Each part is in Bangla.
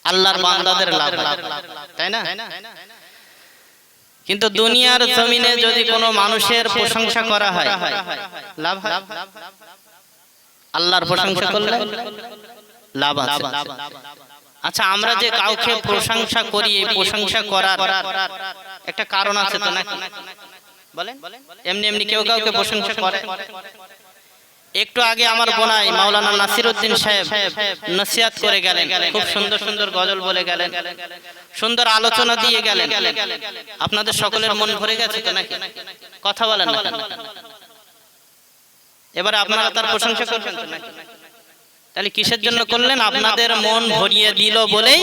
আল্লাহর বান্দাদের লাভ, তাই না? কিন্তু দুনিয়ার জমিনে যদি কোনো মানুষের প্রশংসা করা হয় লাভ হয়? আল্লাহর প্রশংসা করলে লাভ আছে। আচ্ছা, আমরা যে কাউকে প্রশংসা করি, এই প্রশংসা করার একটা কারণ আছে তো নাকি? বলেন, এমনি এমনি কেউ কাউকে প্রশংসা করে? একটু আগে আমার বোনাই মাওলানা নাসিরউদ্দিন সাহেব নসিহত করে গেলেন, খুব সুন্দর সুন্দর গজল বলে গেলেন, সুন্দর আলোচনা দিয়ে গেলেন। আপনাদের সকলের মন ভরে গেছে তো নাকি? কথা বলেন না কেন? এবারে আপনারা তার প্রশংসা করবেন তো নাকি? তাহলে কিসের জন্য করলেন? আপনাদের মন ভরিয়ে দিল বলেই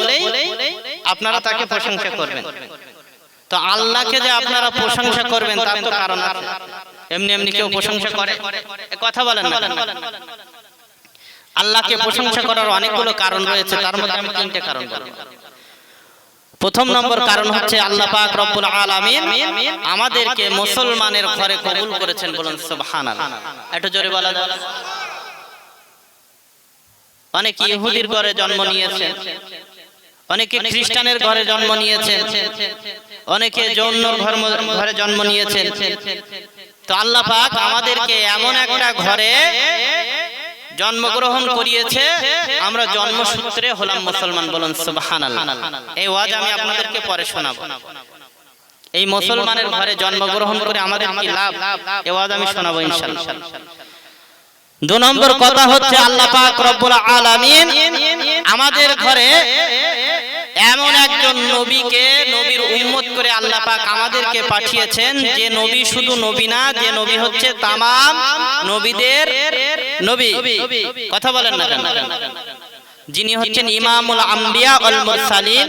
আপনারা তাকে প্রশংসা করবেন। তো আল্লাহকে যে আপনারা প্রশংসা করবেন তার তো কারণ আছে। এমনি এমনি কেউ প্রশংসা করে? কথা বলেন না। আল্লাহকে প্রশংসা করার অনেকগুলো কারণ রয়েছে, তার মধ্যে আমি 3টে কারণ বলবো। প্রথম নম্বর কারণ হচ্ছে আল্লাহ পাক রব্বুল আলামিন আমাদেরকে মুসলমানের ঘরে কবুল করেছেন। বলুন সুবহানাল্লাহ। একটু জোরে বলা যাবে? অনেকে ইহুদির ঘরে জন্ম নিয়েছেন, অনেকে খ্রিস্টানের ঘরে জন্ম নিয়েছেন, অনেকে জৈনর ঘরে জন্ম নিয়েছেন। তো আল্লাহ পাক আমাদেরকে এমন একটা ঘরে জন্মগ্রহণ করিয়েছে, আমরা জন্মসূত্রে হলাম মুসলমান। বলুন সুবহানাল্লাহ। এই ওয়াজ আমি আপনাদেরকে পরে শোনাবো। এই মুসলমানের ঘরে জন্মগ্রহণ করে আমাদের কি লাভ, এই ওয়াজ আমি শোনাবো ইনশাআল্লাহ। 2 নম্বর কথা হচ্ছে আল্লাহ পাক রব্বুল আলামিন আমাদের ঘরে এমন একজন নবীকে, নবীর উম্মত করে আল্লাহ পাক আমাদেরকে পাঠিয়েছেন, যে নবী শুধু নবী না, যে নবী হচ্ছে তামাম নবীদের নবী। কথা বলেন না কেন? যিনি হচ্ছেন ইমামুল আম্বিয়া ওয়াল মুরসালিন,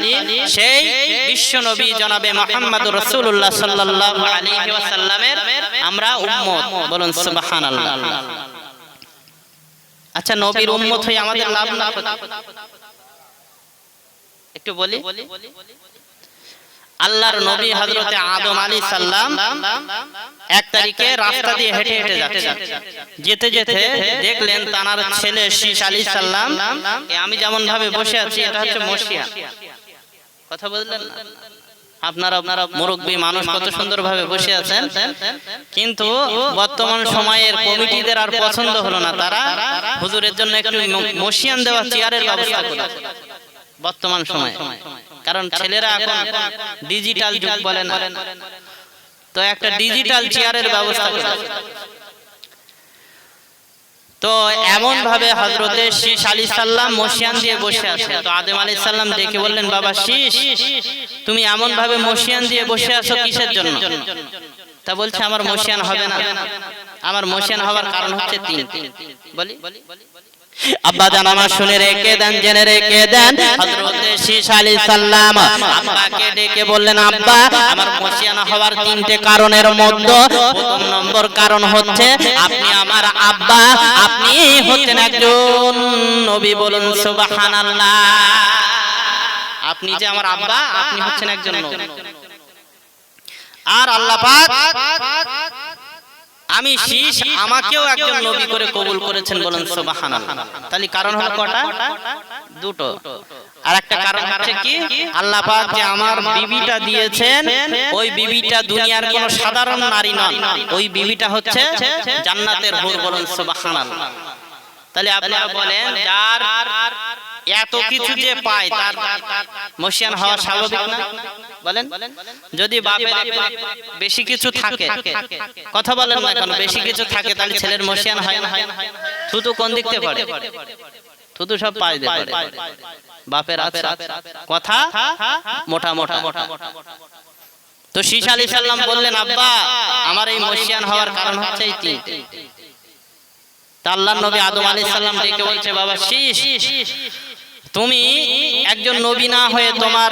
সেই বিশ্ব নবী জনাবে মুহাম্মদুর রাসূলুল্লাহ সাল্লাল্লাহু আলাইহি ওয়াসাল্লামের আমরা উম্মত। বলুন সুবহানাল্লাহ। আচ্ছা, নবীর উম্মত হয়ে আমাদের লাভ না ক্ষতি? একটু বলি। আল্লাহর নবী হযরতে আদম আলাইহিস সালাম 1 তারিখে রাস্তা দিয়ে হেঁটে হেঁটে যাচ্ছেন। যেতে যেতে দেখলেন তার ছেলে শীশ আলাইহিস সালাম, আমি যেমন ভাবে বসে আছি এটা হচ্ছে মসিয়া। কথা বললেন না? আপনারা মুরব্বী মানুষ কত সুন্দর ভাবে বসে আছেন, কিন্তু বর্তমান সময়ের কমিটিদের আর পছন্দ হলো না, তারা হুজুরের জন্য একটু মসিয়ান দেওয়া চেয়ারের ব্যবস্থা করেছে বর্তমান সময়ে। কারণ ছেলেরা এখন ডিজিটাল যুগ বলে না, তো একটা ডিজিটাল চেয়ারের ব্যবস্থা করেছে। তো এমন ভাবে হযরতে শীশ আলাইহিস সালাম মসিয়ান দিয়ে বসে আছে। তো আদম আলাইহিস সালাম দেখে বললেন, বাবা শীশ, তুমি এমন ভাবে মসিয়ান দিয়ে বসে আছো কিসের জন্য? তা বলছে, আমার মসিয়ান হবে না। আমার মসিয়ান হওয়ার কারণ হচ্ছে 3। বলি আব্বা জান আমার শুনে রেখে দেন, জেনে রেখে দেন। হযরতে শীশ আলাইহিস সালাম আব্বাকে ডেকে বললেন, আব্বা আমার মসিয়ান হওয়ার 3টে কারণের মধ্যে প্রথম নম্বর কারণ হচ্ছে আপনি আমার আব্বা, আপনি হচ্ছেন একজন নবী। বলুন সুবহানাল্লাহ। আপনি যে আমার আব্বা, আপনি হচ্ছেন একজন নবী। আর আল্লাহ পাক আমি শীশ আমাকেও একজন নবী করে কবুল করেছেন। বলুন সুবহানাল্লাহ। তাহলে কারণ হলো কটা? 2টো। আর একটা কারণ হচ্ছে কি, আল্লাহ পাক যে আমার বিবিটা দিয়েছেন, ওই বিবিটা দুনিয়ার কোনো সাধারণ নারী নয়, ওই বিবিটা হচ্ছে জান্নাতের হুর। বলুন সুবহানাল্লাহ। তাহলে আপনারা বলেন, যার এত কিছু যে পায় তার মসিয়ান হওয়া স্বাভাবিক না? বলেন, যদি বাপের বেশি কিছু থাকে, কথা বলেন না কেন, বেশি কিছু থাকে, তাহলে ছেলের মসিয়ান হয় না? থুতু কোন দিক থেকে পড়ে? থুতু সব পায় দেয় বাপের আছে কথা মোটা মোটা। তো শীশ আলাইহিস সালাম বললেন, আব্বা আমার এই মসিয়ান হওয়ার কারণ হচ্ছে এই 3টে। তা আল্লাহর নবী আদম আলাইহিস সালাম ডেকে বলছে, বাবা শীশ, তুমি একজন নবী না হয়ে, তোমার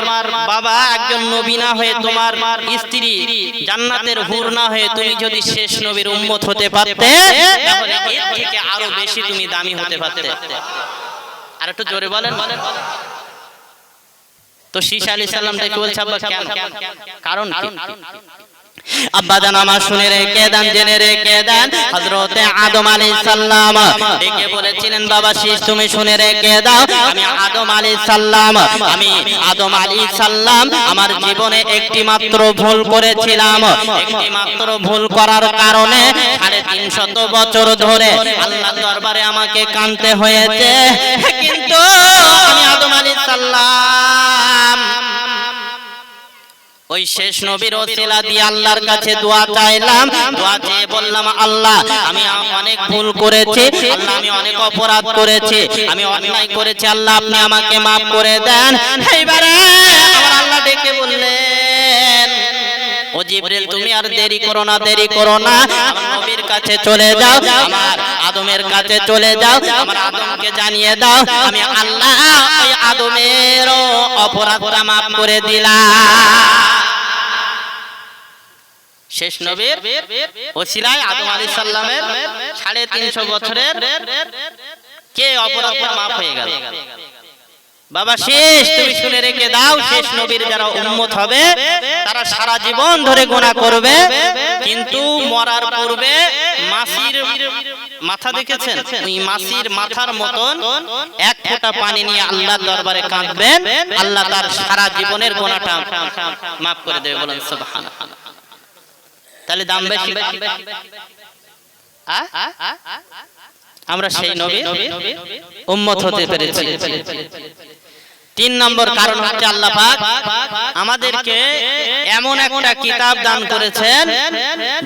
বাবা একজন নবী না হয়ে, তোমার স্ত্রী জান্নাতের হুর না হয়ে তুমি যদি শেষ নবীর উম্মত হতে পারতে, তাহলে এর থেকে আরো বেশি তুমি দামি হতে পারতে। আর একটু জোরে বলেন। তো শীশ আলাইহিস সালাম ডেকে বলছে, আব্বা কেন? কারণ কি? আব্বা জান আমার শুনে রেখে দেন, জেনে রেখে দেন, হযরতে আদম আলাইহিস সালাম ডেকে বলেছিলেন বাবা শীষ তুমি শুনে রেখে দাও, আমি আদম আলাইহিস সালাম আমার জীবনে একটি মাত্র ভুল করেছিলাম, একটি মাত্র ভুল করার কারণে 350 বছর ধরে আল্লাহর দরবারে আমাকে কাঁদতে হয়েছে, কিন্তু আমি আদম আলাইহিস সালাম ওই শেষ নবীর ওসিলা দিয়ে আল্লাহর কাছে দোয়া চাইলাম, দোয়া চেয়ে বললাম আল্লাহ আমি অনেক ভুল করেছি, আল্লাহ আমি অনেক অপরাধ করেছি, আমি অন্যায় করেছি, আল্লাহ আপনি আমাকে maaf করে দেন। এইবারে আমার আল্লাহ ডেকে বললেন ও জিবরিল তুমি আর দেরি করো না, দেরি করো না, আমার নবীর কাছে চলে যাও, আমার আদমের কাছে চলে যাও, আমার আদমকে জানিয়ে দাও আমি আল্লাহ ওই আদমের অপরাধটা maaf করে দিলাম। শেষ নবীর ওসিলায় আদম আলাইহিস সালামের 350 বছরের কে অপরাধটা maaf হয়ে গেল। বাবা শেষ তুমি শুনে রেখে দাও, শেষ নবীর যারা উম্মত হবে তারা সারা জীবন ধরে গুনাহ করবে, কিন্তু মরার পূর্বে মাছির মাথা দেখেছেন, ওই মাছির মাথার মতন এক ফোঁটা পানি নিয়ে আল্লাহর দরবারে কাঁদবেন, আল্লাহ তার সারা জীবনের গুনাহটা maaf করে দেবে, বলেন সুবহানাল্লাহ। তাহলে দাম বেশি, আমরা সেই নবীর উম্মত হতে পেরেছি। 3 নম্বর কারণ হচ্ছে আল্লাহ পাক আমাদেরকে এমন একটা কিতাব দান করেছেন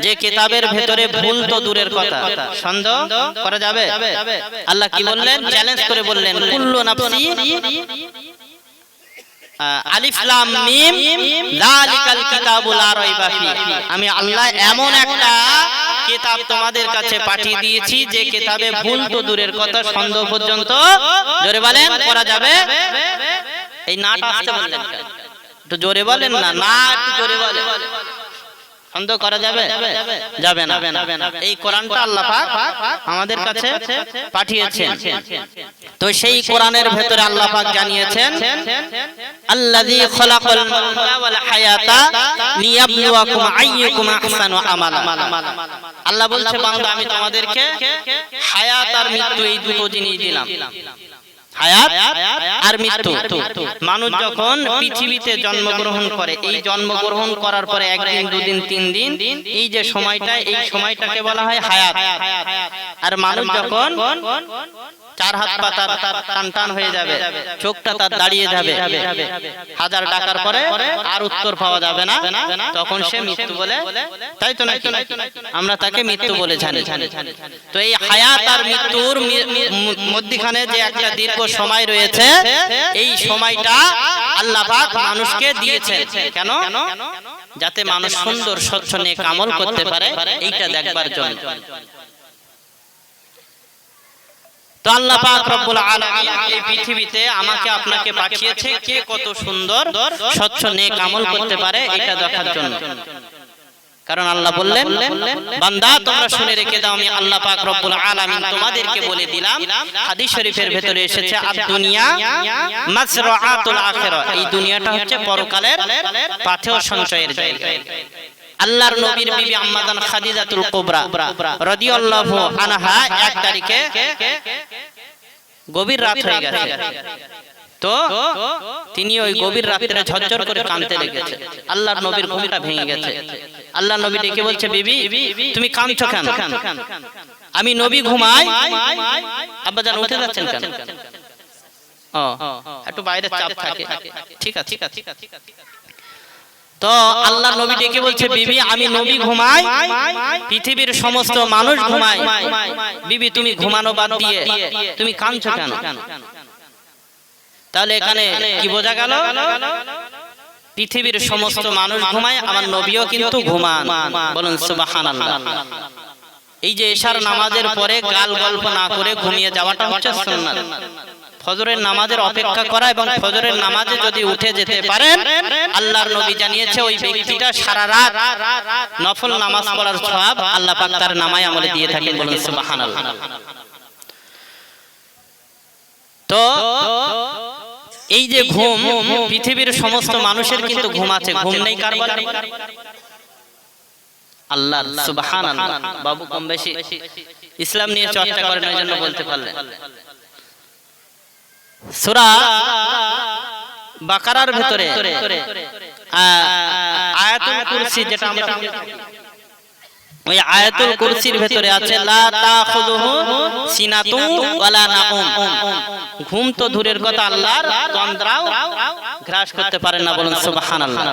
যে কিতাবের ভেতরে ভুল তো দূরের কথা, সন্দেহ করা যাবে। আল্লাহ কি বললেন, চ্যালেঞ্জ করে বললেন কুল্লু নাফসি আলিফ লাম মিম যালিকাল কিতাবু লা রাইবা ফি, আমি আল্লাহ এমন একটা কিতাব তোমাদের কাছে পাঠিয়ে দিয়েছি যে কিতাবে ভুল তো দূরের কথা, সন্দেহ পর্যন্ত জোরে বলেন করা যাবে। এই নাটা আসতে বললেন একটু জোরে বলেন না, না একটু জোরে বলেন, সন্দেহ করা যাবে যাবে না। এই কোরআনটা আল্লাহ পাক আমাদের কাছে পাঠিয়েছেন, তো সেই কোরআনের ভেতরে আল্লাহ পাক জানিয়েছেন আল্লাযী খালাকাল মাউতা ওয়াল হায়াতা লিয়াবলুয়াকুম আইয়ুকুম আহসানু আমালা। আল্লাহ বলছে বান্দা আমি তোমাদেরকে হায়াত আর মৃত্যু এই দুটো জিনিস দিলাম, হায়াত আর মৃত্যু। মানুষ যখন পৃথিবীতে জন্মগ্রহণ করে, এই জন্মগ্রহণ করার পরে 1 দিন 2 দিন 3 দিন এই যে সময়টা, এই সময়টাকে বলা হয় হায়াত। আর মানুষ যখন 4 হাত পা তার টান টান হয়ে যাবে, চোখটা তার দাঁড়িয়ে যাবে, 1000 টাকার পরে আর উত্তর পাওয়া যাবে না, তখন সে মৃত্যু বলে, তাই তো নাকি? আমরা তাকে মৃত্যু বলে জানি। তো এই হায়াত আর মৃত্যুর মধ্যখানে যে একটা দীর্ঘ সময় রয়েছে, এই সময়টা আল্লাহ পাক মানুষকে দিয়েছেন কেন? যাতে মানুষ সুন্দর স্বচ্ছ নেক আমল করতে পারে, এইটা দেখবার জন্য। তো আল্লাহ পাক রব্বুল আলামিন এই পৃথিবীতে আমাকে আপনাকে পাঠিয়েছে কে কত সুন্দর স্বচ্ছ নেক আমল করতে পারে এটা দেখার জন্য। কারণ আল্লাহ বললেন বান্দা তোমরা শুনে রেখে দাও, আমি আল্লাহ পাক রব্বুল আলামিন তোমাদেরকে বলে দিলাম। হাদিস শরীফের ভেতরে এসেছে আদ-দুনিয়া মাসরাআতুল আখিরা, এই দুনিয়াটা হচ্ছে পরকালের পাথেয় সঞ্চয়ের জায়গা। আল্লাহর নবীর বিবি আম্মা জান খাদিজাতুল কুবরা রাদিয়াল্লাহু আনহা 1 তারিখে গভীর রাত হয়ে গেছে, তো তিনি ওই গভীর রাতে ঝরঝর করে কাঁদতে লেগেছে। আল্লাহর নবীর ঘুমটা ভেঙে গেছে। আল্লাহর নবী ডেকে বলছে বিবি তুমি কাঁদছো কেন? আমি নবী ঘুমাই। আব্বা জান উঠে যাচ্ছেন কেন? ও একটু বাইরে চাপ থাকে, ঠিক আছে। তো আল্লাহর নবী ডেকে বলছে বিবি আমি নবী ঘুমাই, পৃথিবীর সমস্ত মানুষ ঘুমায়, বিবি তুমি ঘুমানো বাদ দিয়ে তুমি কাঁদছো কেন? তাহলে এখানে কি বোঝা গেল? পৃথিবীর সমস্ত মানুষ ঘুমায়, আমার নবীও কিন্তু ঘুমান। বলুন সুবহানাল্লাহ। এই যে এশার নামাজের পরে গাল গল্প না করে ঘুমিয়ে যাওয়াটা হচ্ছে সুন্নাত। ফজরের নামাজের অপেক্ষা করা এবং ফজরের নামাজে যদি উঠে যেতে পারেন, আল্লাহর নবী জানিয়েছে ওই ব্যক্তিটা সারা রাত নফল নামাজ পড়ার সওয়াব আল্লাহ পাক তার নামায় আমলে দিয়ে থাকেন। বলুন সুবহানাল্লাহ। তো এই যে ঘুম, পৃথিবীর সমস্ত মানুষের কিন্তু ঘুম আছে, ঘুম নেই কার বলেন? আল্লাহ সুবহানাল্লাহ। বাবু কম বেশি ইসলাম নিয়ে চর্চা করেন, ওই জন্য বলতে পারলেন। সূরা বাকারার ভিতরে আয়াতুল কুরসি, যেটা আমরা ওই আয়াতুল কুরসির ভিতরে আছে লা তাখুযুহু সিনাতুন ওয়ালা নাউম। ঘুম তো দূরের কথা, আল্লাহর তন্দ্রাও গ্রাস করতে পারে না, বলুন সুবহানাল্লাহ।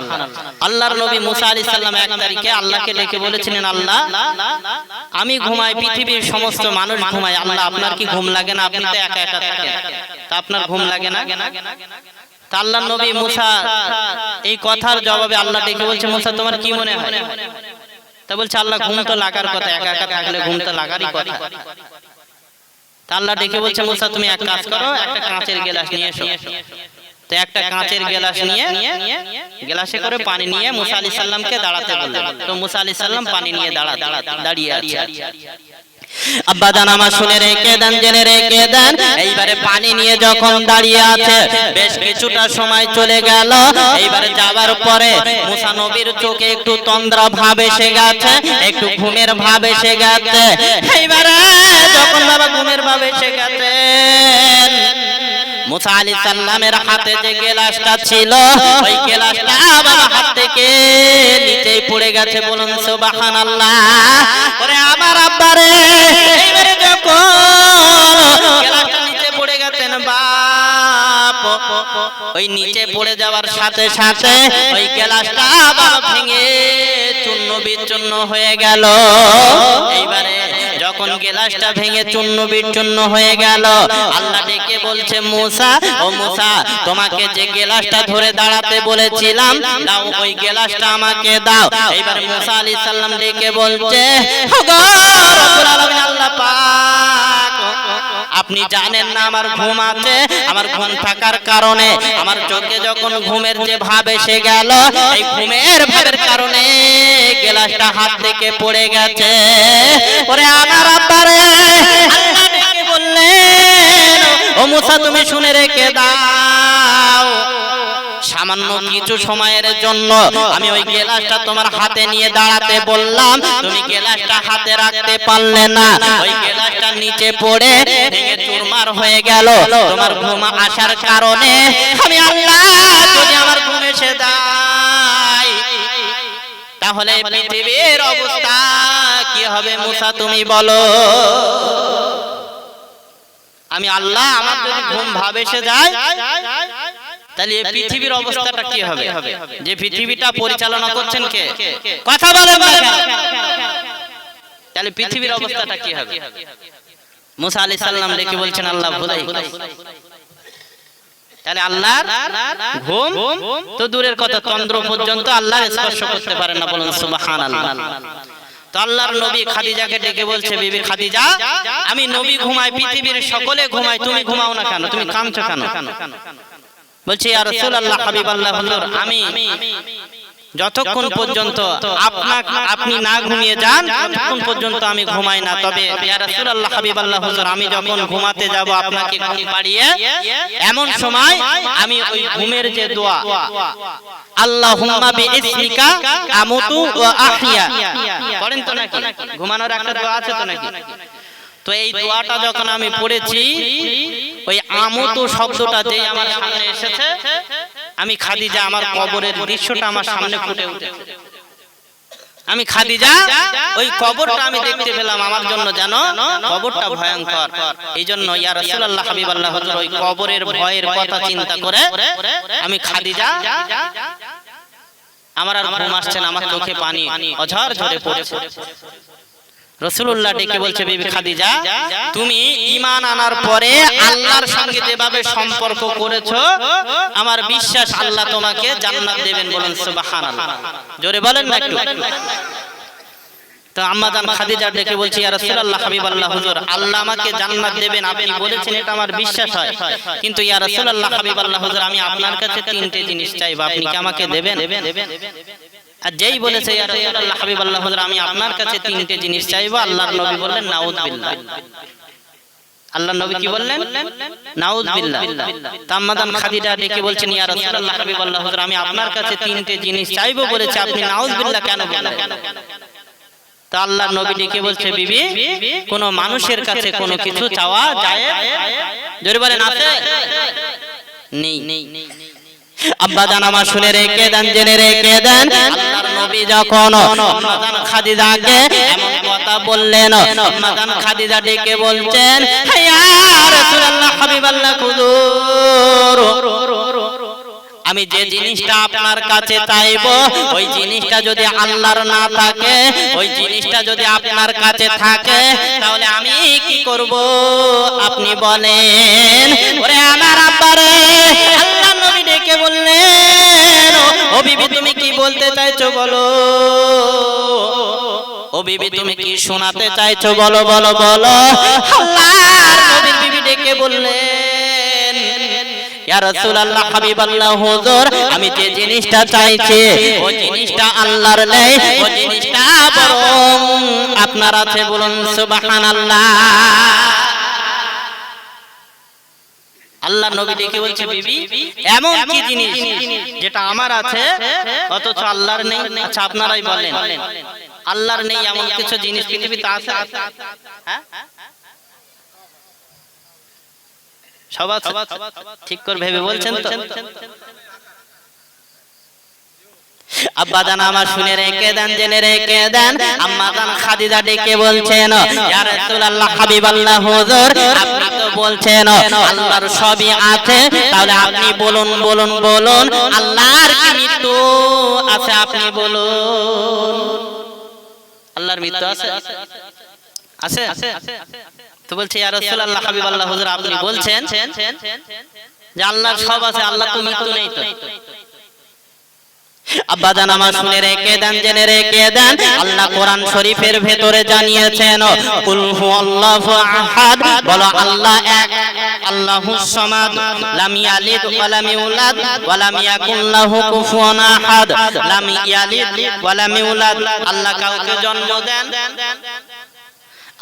আল্লাহর নবী মুসা আলাইহিস সালাম এক তারিখে আল্লাহকে ডেকে বলেছিলেন, আল্লাহ আমি ঘুমাই, পৃথিবীর সমস্ত মানুষ ঘুমায়, আল্লাহ আপনার কি ঘুম লাগে না? আপনি তো একা একা থাকেন, তা আপনার ঘুম লাগে না? তা আল্লাহর নবী মুসা এই কথার জবাবে আল্লাহ ডেকে বলছে, মুসা তোমার কি মনে হয়? তা বলছে, আল্লাহ ঘুম তো লাগার কথা, একা একা থাকলে ঘুম তো লাগারই কথা। তা আল্লাহ ডেকে বলছে, মুসা তুমি এক কাজ করো, একটা কাঁচের গ্লাস নিয়ে এসো। তো একটা কাঁচের গ্লাস নিয়ে গ্লাসে করে পানি নিয়ে মুসা আলাইহিস সালামকে দাঁড়াতে বললেন। তো মুসা আলাইহিস সালাম পানি নিয়ে দাঁড়িয়ে আছে। আব্বা জান আমার শুনে রেখে দেন, জেনে রেখে দেন, এইবারে পানি নিয়ে যখন দাঁড়িয়ে আছে, বেশ কিছুটা সময় চলে গেল। এইবারে যাবার পরে মুসা নবীর চোখে একটু তন্দ্রা ভাব এসে গেছে, একটু ঘুমের ভাব এসে গেছে। এইবারে যখন বাবা ঘুমের ভাব এসে গেছে, মুসা আলাইহিস সালামের হাতে যে গ্লাসটা ছিল, ওই গ্লাসটা বাবা হাত থেকে নিচেই পড়ে গেছে, বলুন সুবহানাল্লাহ। ওরে আমার আব্বারে, এইবারে যখন গ্লাসটা নিচে পড়ে গেছেন বাপ, ওই নিচে পড়ে যাওয়ার সাথে সাথে ওই গ্লাসটা বাবা ভেঙে চূর্ণ বিচূর্ণ হয়ে গেল। এইবারে যখন গ্লাসটা ভেঙে চূর্ণ বিচূর্ণ হয়ে গেল, আল্লাহ ডেকে বলছে, মুসা ও মুসা তোমাকে যে গ্লাসটা ধরে দাঁড়াতে বলেছিলাম, দাও ওই গ্লাসটা আমাকে দাও। এইবার মুসা আলাইহিস সালাম ডেকে বলছে, ওগো রব্বুল আলামিন আল্লাহ পাক, আপনি জানেন না আমার ঘুম আছে, আমার ঘুম থাকার কারণে আমার চোখে যখন ঘুমের যে ভাব এসে গেল, এই ঘুমের ভাবের কারণে গ্লাসটা হাত থেকে পড়ে গেছে। ওরে আমার আব্বারে, আল্লাহ ডেকে বললেন, ও মুসা তুমি শুনে রেখে দাও, সামান্য কিছু সময়ের জন্য আমি ওই গ্লাসটা তোমার হাতে নিয়ে দাঁড়াতে বললাম, তুমি গ্লাসটা হাতে রাখতে পারলে না, ওই গ্লাসটা নিচে পড়ে ভেঙে চুরমার হয়ে গেল। তোমার ঘুম আসার কারণে আমি আল্লাহ যদি আমার ঘুম এসে যায়, তাহলে পৃথিবীর অবস্থা কি হবে মুসা তুমি বলো? আমি আল্লাহ আমার যদি ঘুম ভাব এসে যায়, তাহলে এই পৃথিবীর অবস্থাটা কি হবে? যে পৃথিবীটা পরিচালনা করছেন কে? কথা বলেন না কেন? তাহলে পৃথিবীর অবস্থাটা কি হবে? মুসা আলাইহিস সালাম ডেকে বলছেন, আল্লাহ ভুলাই। তাহলে আল্লাহর ঘুম তো দূরের কথা, চন্দ্র পর্যন্ত আল্লাহ স্পর্শ করতে পারে না, বলুন সুবহানাল্লাহ। তো আল্লাহর নবী খাদিজাকে ডেকে বলছে, বিবি খাদিজা আমি নবী ঘুমাই, পৃথিবীর সকলে ঘুমায়, তুমি ঘুমাও না কেন? তুমি কাঁদছো কেন? বলছি, ইয়া রাসূলুল্লাহ হাবিবাল্লাহ, হুজুর আমি যতক্ষণ পর্যন্ত আপনি না ঘুমিয়ে যান ততক্ষণ পর্যন্ত আমি ঘুমাই না। তবে ইয়া রাসূলুল্লাহ হাবিবাল্লাহ, হুজুর আমি যখন ঘুমাতে যাব আপনাকে ঘুম পাড়িয়ে, এমন সময় আমি ওই ঘুমের যে দোয়া, আল্লাহুম্মা বিইসমিকা আমুতু ওয়া আহইয়া, পড়েন তো নাকি? ঘুমানোর একটা দোয়া আছে তো নাকি? তো এই দোয়াটা যখন আমি পড়েছি, ওই আমুতু শব্দটা যেই আমার সামনে এসেছে, আমি খাদিজা আমার কবরের দৃশ্যটা আমার সামনে ফুটে উঠেছে। আমি খাদিজা ওই কবরটা আমি দেখতে পেলাম, আমার জন্য জানো কবরটা ভয়ঙ্কর। এইজন্য ইয়া রাসূলুল্লাহ হাবিবাল্লাহ, হুজুর ওই কবরের ভয়ের কথা চিন্তা করে আমি খাদিজা, আমার আর ঘুম আসছে না, আমার চোখে পানি অঝর ঝরে পড়ছে। রাসূলুল্লাহ ডেকে বলছে, বিবি খাদিজা তুমি ঈমান আনার পরে আল্লাহর সঙ্গে যেভাবে সম্পর্ক করেছো, আমার বিশ্বাস আল্লাহ তোমাকে জান্নাত দেবেন, বলেন সুবহানাল্লাহ। জোরে বলেন না একটু। তো আম্মা জান খাদিজা ডেকে বলছে, ইয়া রাসূলুল্লাহ হাবিবাল্লাহ, হুজুর আল্লাহ আমাকে জান্নাত দেবেন আপনি বলেছেন, এটা আমার বিশ্বাস হয়, কিন্তু ইয়া রাসূলুল্লাহ হাবিবাল্লাহ, হুজুর আমি আপনার কাছে তিনটে জিনিস চাইবো, আপনি কি আমাকে দেবেন? আর যেই বলেছে ইয়া রাসূলুল্লাহ হাবিবাল্লাহ, হুজুর আমি আপনার কাছে তিনটে জিনিস চাইবো, আল্লাহর নবী বললেন নাউযুবিল্লাহ। আল্লাহর নবী কি বললেন? নাউযুবিল্লাহ। তাম্মাদান খাদিজা ডেকে বলছেন, ইয়া রাসূলুল্লাহ হাবিবাল্লাহ, হুজুর আমি আপনার কাছে তিনটে জিনিস চাইবো বলেছে, আপনি নাউযুবিল্লাহ কেন বললেন? তা আল্লাহর নবী ডেকে বলছে বিবি কোন মানুষের কাছে কোনো কিছু চাওয়া যায়? জোরে বলেন আছে? নেই। আব্বা জান আমার শুনে রেখে দেন, জেনে রেখে দেন, আল্লাহর নবী যখন আম্মা জান খাদিজাকে এমন কথা বললেন, আম্মা জান খাদিজা ডেকে বলছেন ইয়া রাসূলুল্লাহ হাবিবাল্লাহ হুজুর, আমি যে জিনিসটা আপনার কাছে চাইবো ওই জিনিসটা যদি আল্লাহর না থাকে, ওই জিনিসটা যদি আপনার কাছে থাকে তাহলে আমি কি করব আপনি বলেন। ওরে আমার আব্বারে, আল্লাহ নবী ডেকে বললেন ও বিবি তুমি কি বলতে চাইছো বলো, ও বিবি তুমি কি শোনাতে চাইছো বলো বলো বলো। আল্লাহর নবী বিবি ডেকে বললেন ইয়া রাসূলুল্লাহ হাবিবাল্লাহ হুজুর, আমি যে জিনিসটা চাইছি ওই জিনিসটা আল্লাহর নেই, ওই জিনিসটা বরং আপনার আছে, বলুন সুবহানাল্লাহ। আল্লাহর নবী ডেকে বলছে বিবি এমন কি জিনিস যেটা আমার আছে অথচ আল্লাহর নেই? আচ্ছা আপনারাই বলেন, আল্লাহর নেই এমন কিছু জিনিস পৃথিবীতে আছে? হ্যাঁ সবাই ঠিক করে ভেবে বলছেন তো? আব্বা জান আমার শুনে রেখে দেন, জেনে রেখে দেন, আম্মা জান খাদিজা ডেকে বলছেন ইয়া রাসূলুল্লাহ হাবিবাল্লাহ হুজুর, আপনি তো বলছেন আল্লাহর সবই আছে, তাহলে আপনি বলুন বলুন বলুন আল্লাহর কি মৃত্যু আছে? আপনি বলুন আল্লাহর মৃত্যু আছে? আছে? তো বলছে ইয়া রাসূলুল্লাহ হাবিবাল্লাহ হুজুর, আপনি বলছেন যে আল্লাহর সব আছে, আল্লাহ তো মৃত্যু নেই। তো আব্বা জান আমার শুনে রেখে দেন, জেনে রেখে দেন, আল্লাহ কোরআন শরীফের ভেতরে জানিয়েছেন কুল হুয়াল্লাহু আহাদ, বলো আল্লাহ এক, আল্লাহুস সামাদ, লাম ইয়ালিদ ওয়া লাম ইউলাদ ওয়া লাম ইয়াকুল লাহু কুফুয়ান আহাদ, লাম ইয়ালিদ ওয়া লাম ইউলাদ। আল্লাহ কাউকে জন্ম দেন,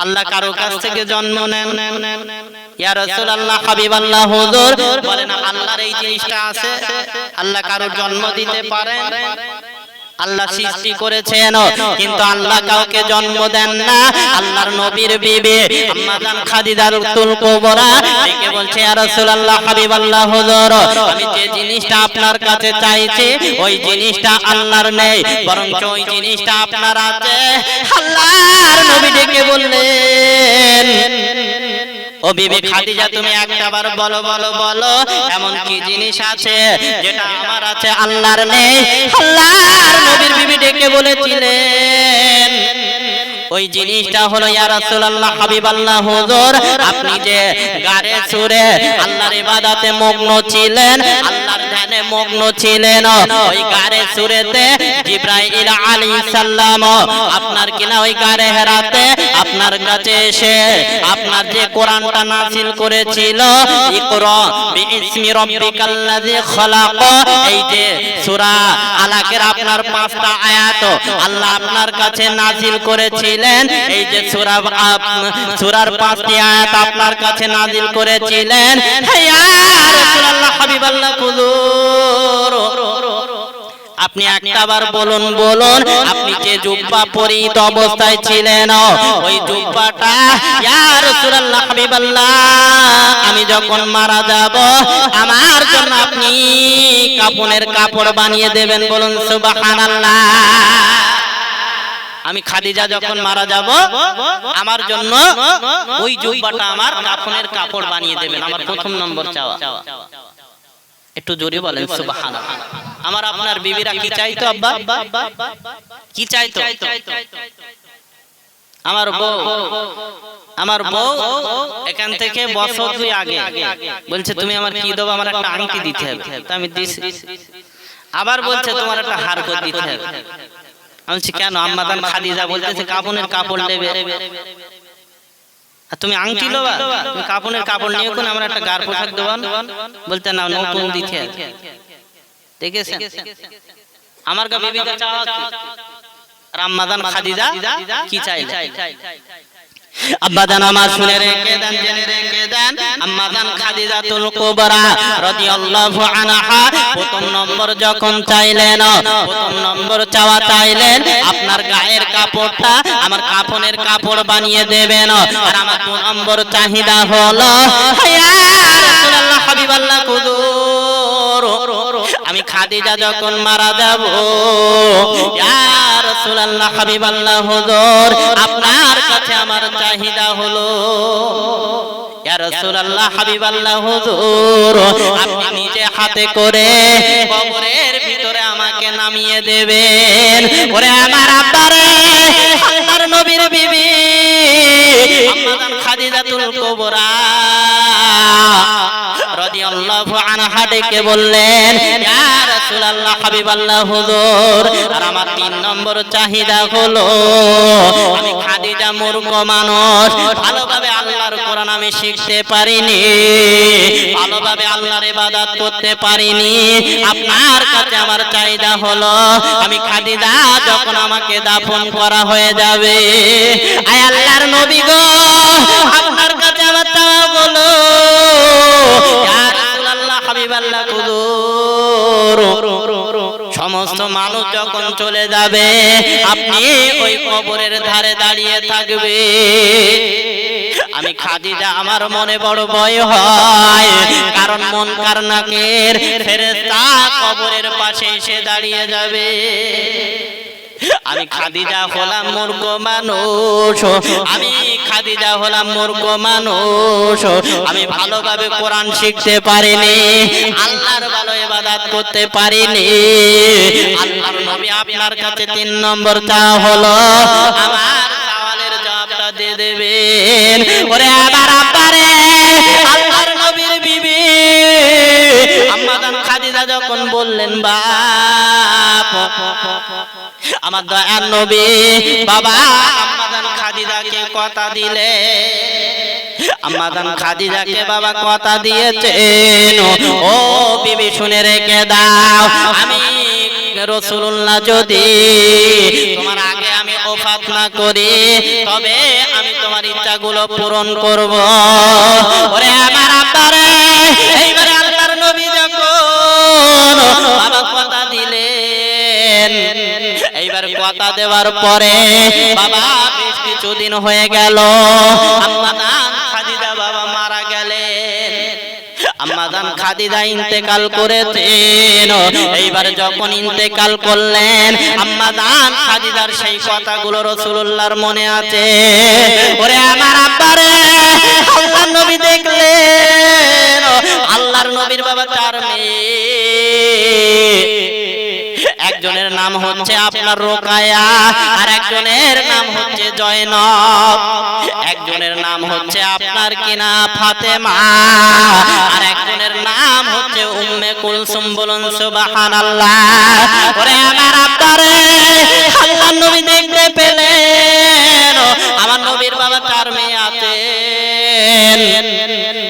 আল্লাহ কারো কাছ থেকে জন্ম নেন। ইয়া রাসূলুল্লাহ হাবিবাল্লাহ হুজুর বলেন আল্লাহর এই জিনিসটা আছে, আল্লাহ কারো জন্ম দিতে পারেন, আল্লাহ সৃষ্টি করেছেন কিন্তু আল্লাহ কাউকে জন্ম দেন না। আল্লাহর নবীর বিবি আম্মা জান খাদিজাতুল কুবরা ডেকে বলছে ইয়া রাসূলুল্লাহ হাবিবাল্লাহ হুজুর, আমি যে জিনিসটা আপনার কাছে চাইছি ওই জিনিসটা আল্লাহর নেই, বরং ওই জিনিসটা আপনার আছে। আল্লাহর নবী ডেকে বললেন ও বিবি খাদিজা তুমি একবার বলো বলো বলো এমন কি জিনিস আছে যেটা আমার আছে আল্লাহর নেই? আল্লাহর নবীর বিবি ডেকে বলেছিলেন ওই জিনিসটা হলো ইয়া রাসূলুল্লাহ হাবিবাল্লাহ হুজুর, আপনি যে গারে সুরে আল্লাহর ইবাদতে মগ্ন ছিলেন, আল্লাহর ধ্যানে মগ্ন ছিলেন, ওই গারে সুরেতে জিবরাইল আলাইহিস সালাম আপনার কিনা ওই গারে হেরাতে আপনার কাছে এসে আপনার যে কোরআনটা নাযিল করেছিল ইকরা বিইসমি রাব্বিকাল্লাযী খালাক, এই যে সূরা আলাকের আপনার 5টা আয়াত আল্লাহ আপনার কাছে নাযিল করেছিলেন, এই যে সূরার 5টি আয়াত আপনার কাছে নাযিল করেছিলেন। ইয়া রাসূলুল্লাহ হাবিবাল্লাহ হুজুর, আপনি একবার বলুন বলুন আপনি যে জুব্বা পরিহিত অবস্থায় ছিলেন ওই জুব্বাটা ইয়া রাসূলুল্লাহ হাবিবাল্লাহ আমি যখন মারা যাব আমার জন্য আপনি কাফনের কাপড় বানিয়ে দেবেন, বলুন সুবহানাল্লাহ। আমি খাদিজা যখন মারা যাব আমার জন্য ওই জুব্বাটা আমার কাফনের কাপড় বানিয়ে দেবেন, আমার প্রথম নম্বর চাওয়া। একটু জোরে বলেন সুবহানাল্লাহ। আমার আপনার বিবিরা কি চাইতো আব্বা? কি চাইতো? আমার বউ এখান থেকে বছর 2 আগে বলছে তুমি আমার কি দেবো, আমার একটা আংটি দিতে হবে, তো আমি দিছি। আবার বলছে তোমার একটা হার করে দিতে হবে। আমি বলছি কেন? আম্মা জান খাদিজা বলতেছে কাফনের কাপড় নেবে, আর তুমি আংটি লোবা, তুমি কাপনের কাপড় নিয়ে কোন আমরা একটা গার পোশাক দেব, বলতে না নতুন দিতে। দেখেছেন আমার কা বিবিটা চাওয়া কি আর আম্মা জান খাদিজা কি চাইলেন? আব্বা জান আমার শুনে রেখে দেন, জেনে রেখে দেন, আম্মা জান খাদিজাতুল কুবরা রাদিয়াল্লাহু আনহা প্রথম নম্বর যখন চাইলেন, প্রথম নম্বর চাইলেন আপনার গায়ের কাপড়টা আমার কাফনের কাপড় বানিয়ে দেবেন। আর আমার দু নম্বর চাহিদা হলো ইয়া রাসূলুল্লাহ হাবিবাল্লাহ কুদুর, আমি খাদিজা যখন মারা যাব, ইয়া রাসূলুল্লাহ হাবিবাল্লাহ হুজুর আপনার কাছে আমার চাহিদা হলো, ইয়া রাসূলুল্লাহ হাবিবাল্লাহ হুজুর আপনি নিজে হাতে করে কবরের ভিতরে আমাকে নামিয়ে দেবেন। ওরে আমার আব্বারে, আল্লাহর নবীর বিবি আম্মা জান খাদিজাতুল কুবরা রাদিয়াল্লাহু আনহা ডেকে বললেন, ইয়া রাসূলুল্লাহ হাবিবাল্লাহ হুজুর আর আমার তিন নম্বর চাহিদা হলো, আমি খাদিজা মূর্খ মানুষ, ভালোভাবে আল্লাহর কোরআন আমি শিখতে পারিনি, ভালোভাবে আল্লাহর ইবাদত করতে পারিনি। আপনার কাছে আমার চাহিদা হলো, আমি খাদিজা যখন আমাকে দাফন করা হয়ে যাবে, আয় আল্লাহর নবী গো আপনার কাছে আমার চাওয়া হলো, ইয়া রাসূলুল্লাহ হাবিবাল্লাহ কুদুর সমস্ত মানুষ যখন চলে যাবে আপনি ওই কবরের ধারে দাঁড়িয়ে থাকবে। আমি খাদিজা আমার মনে বড় ভয় হয়, কারণ মুনকার নাকির ফেরেশতা কবরের পাশে এসে দাঁড়িয়ে যাবে। আমি খাদিজা হলাম মূর্খ মানুষ, আমি খাদিজা হলাম মূর্খ মানুষ, আমি ভালোভাবে কোরআন শিখতে পারিনি, আল্লাহর ভালো ইবাদত করতে পারিনি। আল্লাহর নবী আপনার কাছে তিন নম্বর চাওয়া হলো, আমার সওয়ালের জবাবটা দিয়ে দেবেন। ওরে আমার আব্বারে, আল্লাহর নবীর বিবি আম্মা জান খাদিজা যখন বললেন, বাপ আমার দয়ার নবী বাবা আম্মা জান খাদিজাকে কথা দিলে, আম্মা জান খাদিজাকে বাবা কথা দিয়েছেন, ও বিবি শুনে রেখে দাও, আমি রাসূলুল্লাহ যদি তোমার আগে আমি ওফাত না করি তবে আমি তোমার ইচ্ছাগুলো পূরণ করব। ওরে আমার আব্বারে, এইবারে আল্লাহর নবী যখন বাবা কথা দিলেন, এইবার কথা দেওয়ার পরে বাবা বেশ কিছুদিন হয়ে গেল, আম্মা জান খাদিজা বাবা মারা গেলেন, আম্মা জান খাদিজা ইন্তেকাল করেছেন। এইবার যখন ইন্তেকাল করলেন আম্মা জান খাদিজার সেই কথাগুলো রাসূলুল্লাহর মনে আছে। ওরে আমার আব্বারে, আল্লাহর নবী দেখলেন আল্লাহর নবীর বাবা চার মেয়ে, একজনের নাম হচ্ছে আপনার রোকায়া, আর একজনের নাম হচ্ছে জয়নব, একজনের নাম হচ্ছে আপনার কিনা ফাতেমা, আর একজনের নাম হচ্ছে উম্মে কুলসুম। বলুন সুবহানাল্লাহ। ওরে আমার আব্বারে, আল্লাহর নবী দেখতে পেলেন আমার নবীর বাবা চার মেয়ে আছেন,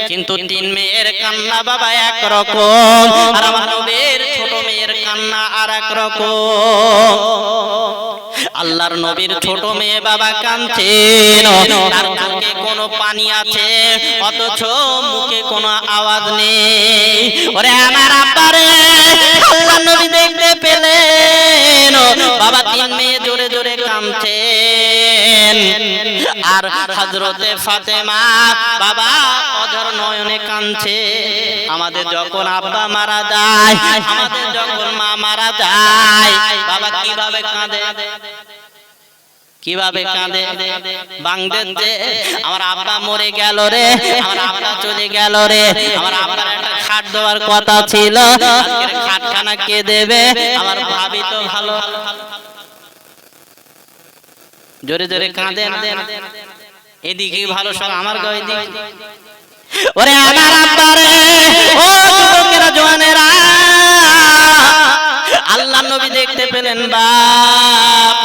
কিন্তু তিন মেয়ের কান্না বাবা এক রকম, আর আমার নবীর ছোট মেয়ের কান্না আর এক রকম। আল্লাহর নবীর ছোট মেয়ে বাবা কাঁদছেন, তার চোখে কোনো পানি আছে অথচ মুখে কোনো আওয়াজ নেই। ওরে আমার আব্বারে, আল্লাহর নবী দেখতে পেলেন বাবা তিন মেয়ে জোরে জোরে কাঁদছেন, আর হযরতে ফাতেমা বাবা অঝর নয়নে কাঁদছে। আমাদের যখন আব্বা মারা যায়, আমাদের যখন মা মারা যায়, বাবা কিভাবে কাঁদে, কিভাবে কাঁদে? বাংলাদেশে আমার আব্বা মরে গেল রে, আমার আব্বা চলে গেল রে, আমার আব্বার একটা খাট দেওয়ার কথা ছিল, আজকের খাটখানা কে দেবে? আমার ভাবি তো ভালো। জোরে জোরে কাঁদেন, এদিকে ভালো সব আমার গায়ে দিকে। ওরে আমার আব্বারে, ও যুবকেরা জওয়ানেরা, আল্লাহর নবী দেখতে পেলেন বাপ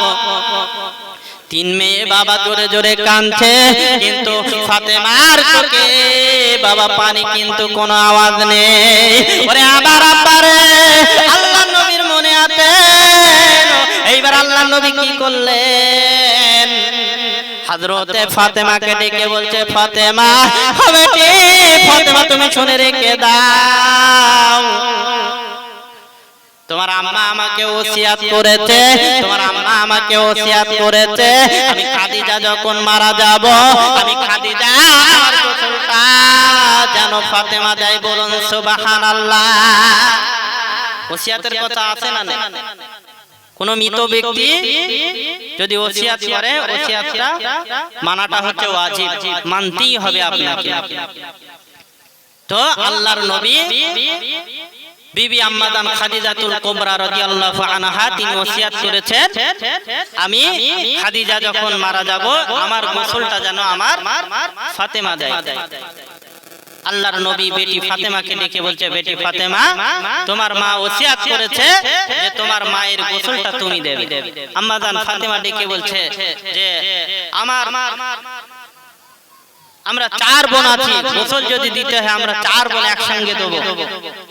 তিন মেয়ে বাবা জোরে জোরে কাঁদছে, কিন্তু ফাতেমার চোখে বাবা পানি, কিন্তু কোনো আওয়াজ নেই। ওরে আমার আব্বারে, আল্লাহর নবীর মনে আছে। এইবার আল্লাহর নবী কি করলেন? হযরতে ফাতেমাকে ডেকে বলছে, ফাতেমা বেটি ফাতেমা তুমি শুনে রেখে দাও, তোমার আম্মা আমাকে ওসিয়াত করেছে, তোমার আম্মা আমাকে ওসিয়াত করেছে আমি খাদিজা যখন মারা যাব আমি খাদিজা আমার গোসলটা যেন ফাতেমা দেয়। বলুন সুবহানাল্লাহ। ওসিয়াতের কথা আছে না না? কোন মৃত ব্যক্তি যদি ওসিয়াত করে ওসিয়াতটা মানাটা হচ্ছে ওয়াজিব, মানতেই হবে আপনাকে। তো আল্লাহর নবী বিবি আম্মাদান খাদিজাতুল কুবরা রাদিয়াল্লাহু আনহা তিনি ওসিয়াত করেছেন আমি খাদিজা যখন মারা যাব আমার গোসলটা যেন আমার ফাতেমা দেয়। আল্লাহর নবী বেটি ফাতেমাকে ডেকে বলছে, বেটি ফাতেমা তোমার মা ওসিয়াত করেছে যে তোমার মায়ের গোসলটা তুমি দেবে। আম্মাজান ফাতেমা ডেকে বলছে যে আমরা 4 বোন আছি, গোসল যদি দিতে হয় আমরা 4 বোন একসঙ্গে দেব,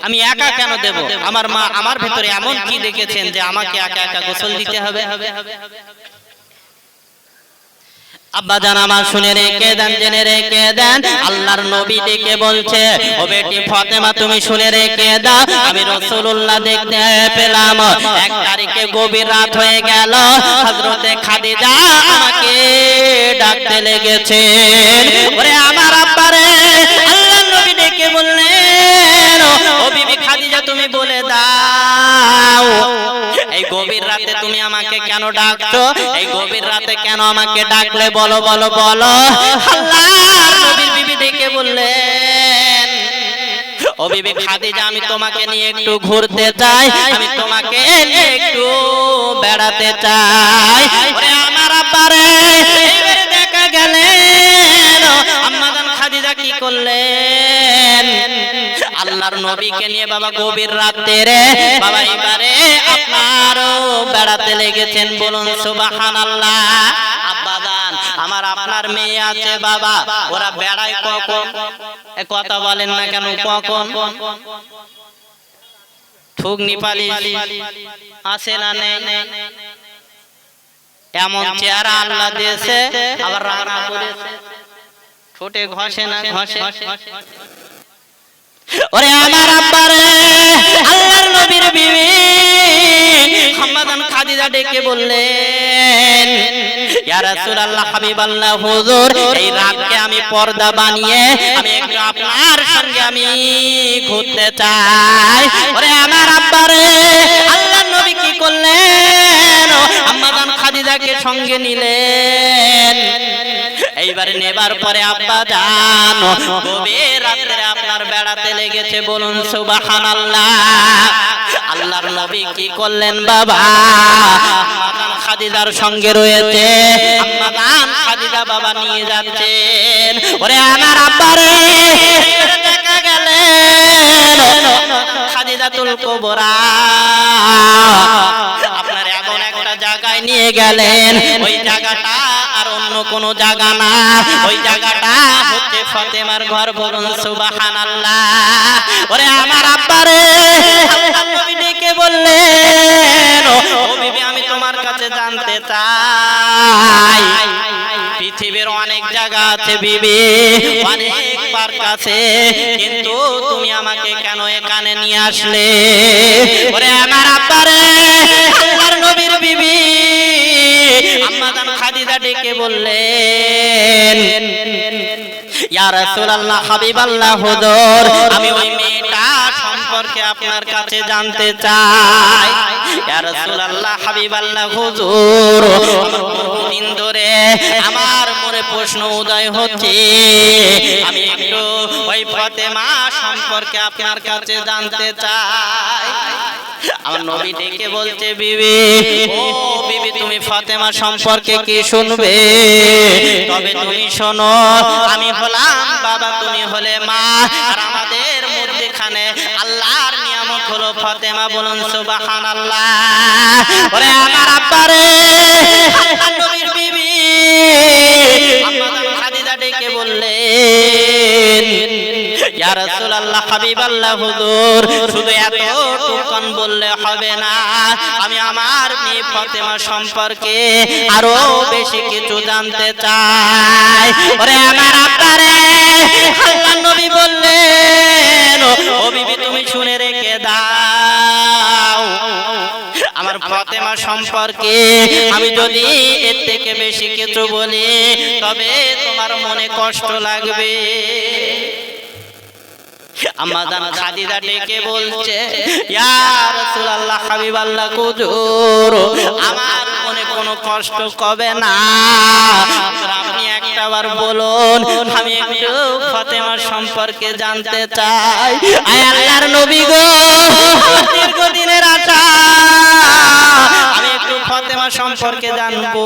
আমি একা কেন দেব? আমার মা আমার ভিতরে এমন কি দেখেছেন যে আমাকে একা একা গোসল দিতে হবে? আব্বা জান আমার শুনে রেখে দেন, জেনে রেখে দেন, আল্লাহর নবী ডেকে বলছে, ও বেটি ফাতেমা তুমি শুনে রেখে দাও, আমি রাসূলুল্লাহ দেখতে পেলাম এক তারিখে গভীর রাত হয়ে গেল, হযরতে খাদিজা আমাকে ডাকতে লেগেছেন। ওরে আমার আব্বা রে, আল্লাহর নবী ডেকে বললেন, ও বিবি খাদিজা তুমি বলে দাও এই গভীর রাতে তুমি আমাকে কেন ডাকছো? এই গভীর রাতে কেন আমাকে ডাকলে? বলো বলো বলো। আল্লাহর নবীর বিবি ডেকে বললেন, ও বিবি খাদিজা আমি তোমাকে নিয়ে একটু ঘুরতে চাই, আমি তোমাকে নিয়ে একটু বেড়াতে চাই। ওরে আমার আব্বা রে, এইবারে দেখা গেলেন আম্মাজান খাদিজা কি করলেন? আল্লাহর নবীকে নিয়ে বাবা গভীর রাতে রে বাবা এবারে আপনারও বেড়াতে লেগেছেন। বলুন সুবহানাল্লাহ। আব্বাজান আমার আপনার মেয়ে আছে বাবা, ওরা বেড়ায় কখন? কথা বলেন না কেন? কখন? ঠুকনি পালি আছে না নেই? এমন চেহারা আল্লাহ দিয়েছে, আবার রান্না করেছে, ঠোঁটে ঘষে না ঘষে। ওরে আমার আব্বা রে, আল্লাহর নবীর বিবি আম্মাজান খাদিজা ডেকে বললেন, ইয়া রাসূলুল্লাহ হাবিবাল্লাহ হুজুর এই রাতকে আমি পর্দা বানিয়ে আমি একটু আপনার সঙ্গে আমি ঘুরতে চাই। ওরে আমার আব্বা রে, আল্লাহর নবী কি করলেন? আম্মাজান খাদিজাকে সঙ্গে নিলেন। এইবারে নেবার পরে আব্বা জান গভীর রাতে আপনার বেড়াতে লেগেছে। বলুন সুবহানাল্লাহ। আল্লাহর নবী কি করলেন বাবা? আম্মাজান খাদিজার সঙ্গে রয়েছে, আম্মাজান খাদিজা বাবা নিয়ে যাচ্ছেন। ওরে আমার আব্বা রে, দেখা গেলেন খাদিজাতুল কুবরা আপনার এমন একটা জায়গায় নিয়ে গেলেন, ওই জায়গাটা আর অন্য কোন জায়গা না, ওই জায়গাটা হচ্ছে ফাতেমার ঘর। বলুন সুবহানাল্লাহ। ওরে আমার আব্বা রে, আল্লাহর নবী ডেকে বললেন, ও বিবি আমি তোমার কাছে জানতে চাই, পৃথিবীর অনেক জায়গা আছে বিবি, অনেক পার্ক আছে, কিন্তু তুমি আমাকে কেন এখানে নিয়ে আসলে? ওরে আমার আব্বা রে, আল্লাহর নবীর বিবি আম্মাজান খাদিজা ডেকে বললেন, ইয়া রাসূলুল্লাহ হাবিবাল্লাহ হুজুর আমি ওই মেয়েটা সম্পর্কে আপনার কাছে জানতে চাই। ইয়া রাসূলুল্লাহ হাবিবাল্লাহ হুজুর আমার বহুদিন ধরে আমার মনে প্রশ্ন উদয় হচ্ছে, আমি একটু ওই ফাতেমা সম্পর্কে আপনার কাছে জানতে চাই। আমার নবী ডেকে বলছে, বিবি ও বিবি তুমি ফাতেমা সম্পর্কে কি শুনবে? তবে তুমি শোনো, আমি হলাম বাবা, তুমি হলে মা, আর আমাদের মধ্যখানে আল্লাহর নিয়ামত হলো ফাতেমা। বলুন সুবহানাল্লাহ। ওরে আমার আব্বা রে, আল্লাহর নবীর বিবি আম্মাজান খাদিজা ডেকে বললেন, ইয়া রাসূলুল্লাহ, হাবিবাল্লাহ, হুজুর, শুধু এতটুকুন বললে হবে না, আমি আমার মেয়ে ফাতেমা সম্পর্কে আরো বেশি কিছু জানতে চাই। ওরে আমার আব্বারে, আল্লাহর নবী বললেন, ও বিবি, তুমি শুনে রেখে দাও, আমার ফাতেমা সম্পর্কে আমি যদি এর থেকে বেশি কিছু বলি তবে তোমার মনে কষ্ট লাগবে। আম্মা জান খাদিজা ডেকে বলছে, ইয়া রাসূলুল্লাহ, হাবিবাল্লাহ, হুজুর, আমার মনে কোনো কষ্ট হবে না, আপনি একটাবার বলুন, আমি একটু ফাতেমা সম্পর্কে জানতে চাই। আয় আল্লাহর নবী গো, দীর্ঘদিনের আশা, আমি একটু ফাতেমা সম্পর্কে জানবো।